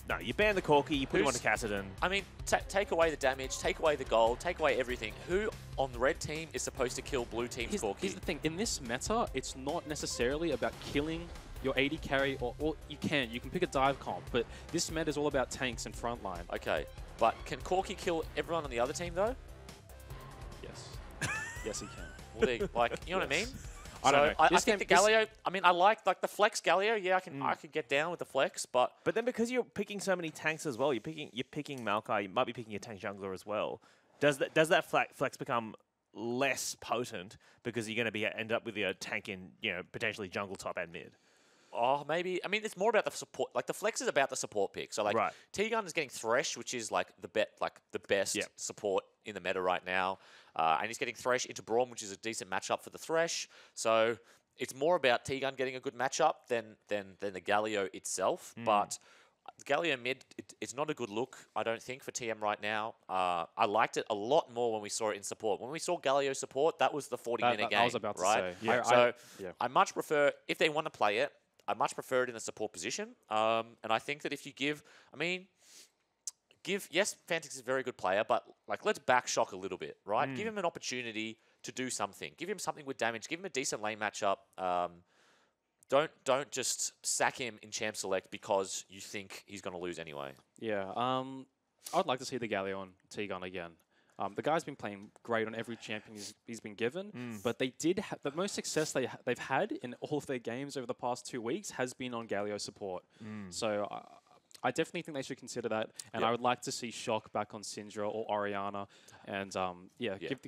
S1: No, you ban the Corki, you put him on
S2: Who's-
S1: to Kassadin.
S2: I mean, take away the damage, take away the gold, take away everything. Who on the red team is supposed to kill blue team's Corki?
S3: Here's the thing, in this meta, it's not necessarily about killing your AD carry, or you can pick a dive comp, but this meta is all about tanks and frontline.
S2: Okay, but can Corki kill everyone on the other team though?
S3: Yes. Yes, he can.
S2: Well, you know what I mean?
S3: I don't know.
S2: I
S3: This
S2: think the
S3: game-
S2: Galio. I mean, I like the flex Galio. Yeah, I could get down with the flex, but
S1: But then because you're picking so many tanks as well, you're picking Maokai, you might be picking a tank jungler as well. Does that flex become less potent because you're going to end up with a tank in potentially jungle top and mid?
S2: maybe. I mean, it's more about the support. Like the flex is about the support pick. So like
S1: Right.
S2: T-Gun is getting Thresh, which is like the best support in the meta right now, and he's getting Thresh into Braum, which is a decent matchup for the Thresh. So it's more about T-Gun getting a good matchup than the Galio itself. But Galio mid, it's not a good look, I don't think, for TM right now. I liked it a lot more when we saw it in support. When we saw Galio support, that was the 40-minute game,
S3: I was about to
S2: right?
S3: say. Yeah.
S2: So
S3: yeah.
S2: I much prefer, if they want to play it, I much prefer it in a support position. And I think that if you yes, Fantix is a very good player, but like let's back shock a little bit, right? Give him an opportunity to do something. Give him something with damage. Give him a decent lane matchup. Don't just sack him in Champ Select because you think he's going to lose anyway.
S3: Yeah, I'd like to see the Galio on T-Gun again. The guy's been playing great on every champion he's been given, but they did the most success they've had in all of their games over the past 2 weeks has been on Galio support. So I definitely think they should consider that, and I would like to see Shock back on Syndra or Orianna, and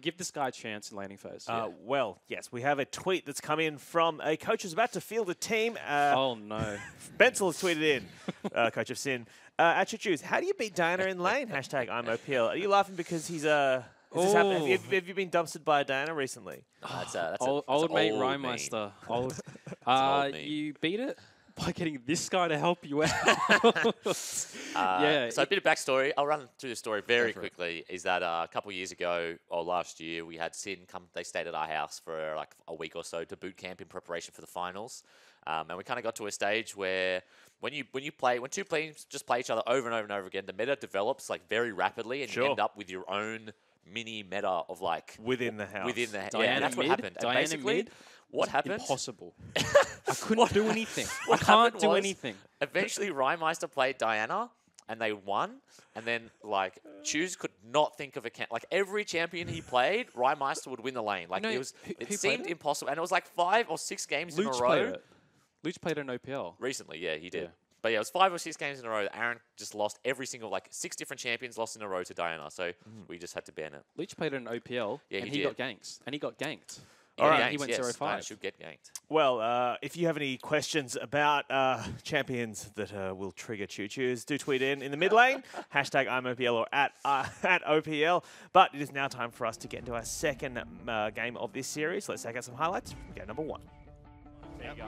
S3: give this guy a chance in laning phase.
S1: Well, yes, we have a tweet that's come in from a coach who's about to field a team.
S3: Oh no.
S1: Bensel has tweeted in, coach of Sin. At Chuchus, how do you beat Diana in lane? Hashtag I'm OPL. Are you laughing because he's Has this happened? Have you been dumpstered by Diana recently?
S2: That's
S3: old mate
S2: old
S3: Rhymeister.
S2: It's old meme.
S3: You beat it by getting this guy to help you out.
S2: So a bit of backstory. I'll run through the story very quickly. Is that a couple of years ago or last year, we had Sin come. They stayed at our house for like a week or so to boot camp in preparation for the finals. And we kind of got to a stage where when two teams just play each other over and over and over again, the meta develops like very rapidly, and you end up with your own mini meta of like
S1: within the house.
S3: Diana
S2: that's what
S3: mid,
S2: happened. And
S3: Diana
S2: basically,
S3: mid,
S2: what happened?
S3: Impossible. I couldn't do anything. I
S2: What
S3: can't
S2: happened
S3: do
S2: was
S3: anything.
S2: Eventually, Rhymeister played Diana, and they won. And then, like, Choose could not think of like every champion he played, Rhymeister would win the lane. Like
S3: No,
S2: it
S3: who
S2: seemed
S3: played it?
S2: impossible, and it was like 5 or 6 games in a
S3: Luch
S2: row.
S3: played it. Luch played an OPL.
S2: Recently, yeah, he did.
S3: Yeah.
S2: But yeah, it was 5 or 6 games in a row. Aaron just lost every single, like 6 different champions lost in a row to Diana. So we just had to ban it.
S3: Luch played an OPL,
S2: Yeah,
S3: and
S2: he
S3: he got
S2: did.
S3: ganked. And he got ganked.
S1: All right.
S3: He went 0-5.
S2: Diana should get ganked.
S1: Well, if you have any questions about champions that will trigger choo-choos, do tweet in the mid lane, hashtag I'm OPL or at OPL. But it is now time for us to get into our second game of this series. Let's check out some highlights from game number 1.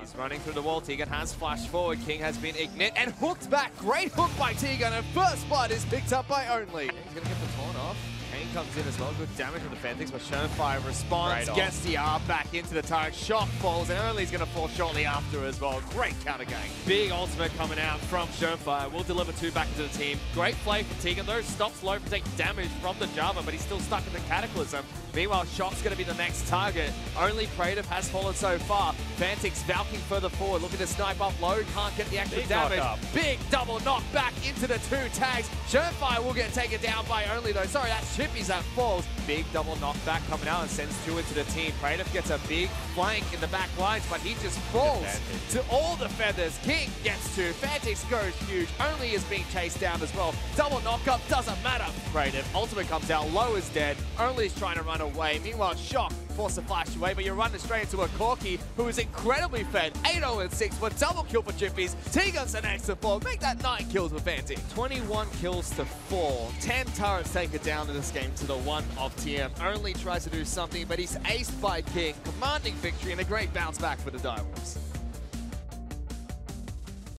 S4: He's running through the wall. Tegan has flashed forward. King has been ignit and hooked back. Great hook by Tegan, and first blood is picked up by Only. He's going to get the taunt off. Kane comes in as well. Good damage with the Fentix, but Shermfire responds, gets the R back into the turret. Shock falls, and Only's going to fall shortly after as well. Great counter game. Big ultimate coming out from Shermfire. Will deliver 2 back into the team. Great play for Tegan, though. Stops low from taking damage from the Java, but he's still stuck in the Cataclysm. Meanwhile, Shock's going to be the next target. Only Praetor has fallen so far. Fantix valking further forward, looking to snipe up low. Can't get the extra damage. Big double knock back into the 2 tags. Shermfire will get taken down by Only, though. Sorry, that's Chippies that falls. Big double knockback coming out and sends 2 into the team. Praetor gets a big flank in the back lines, but he just falls to all the feathers. King gets 2. Fantix goes huge. Only is being chased down as well. Double knockup doesn't matter. Praetor. Ultimate comes out. Low is dead. Only's trying to run away. Meanwhile, Shock forced to flash away, but you're running straight into a Corki who is incredibly fed. 8-0-6 for double kill for Chippies. Tegan's an extra 4. Make that 9 kills for Fantix. 21 kills to 4. 10 turrets take it down in this game to the 1 of TM. Only tries to do something, but he's aced by King. Commanding victory and a great bounce back for the Direwolves.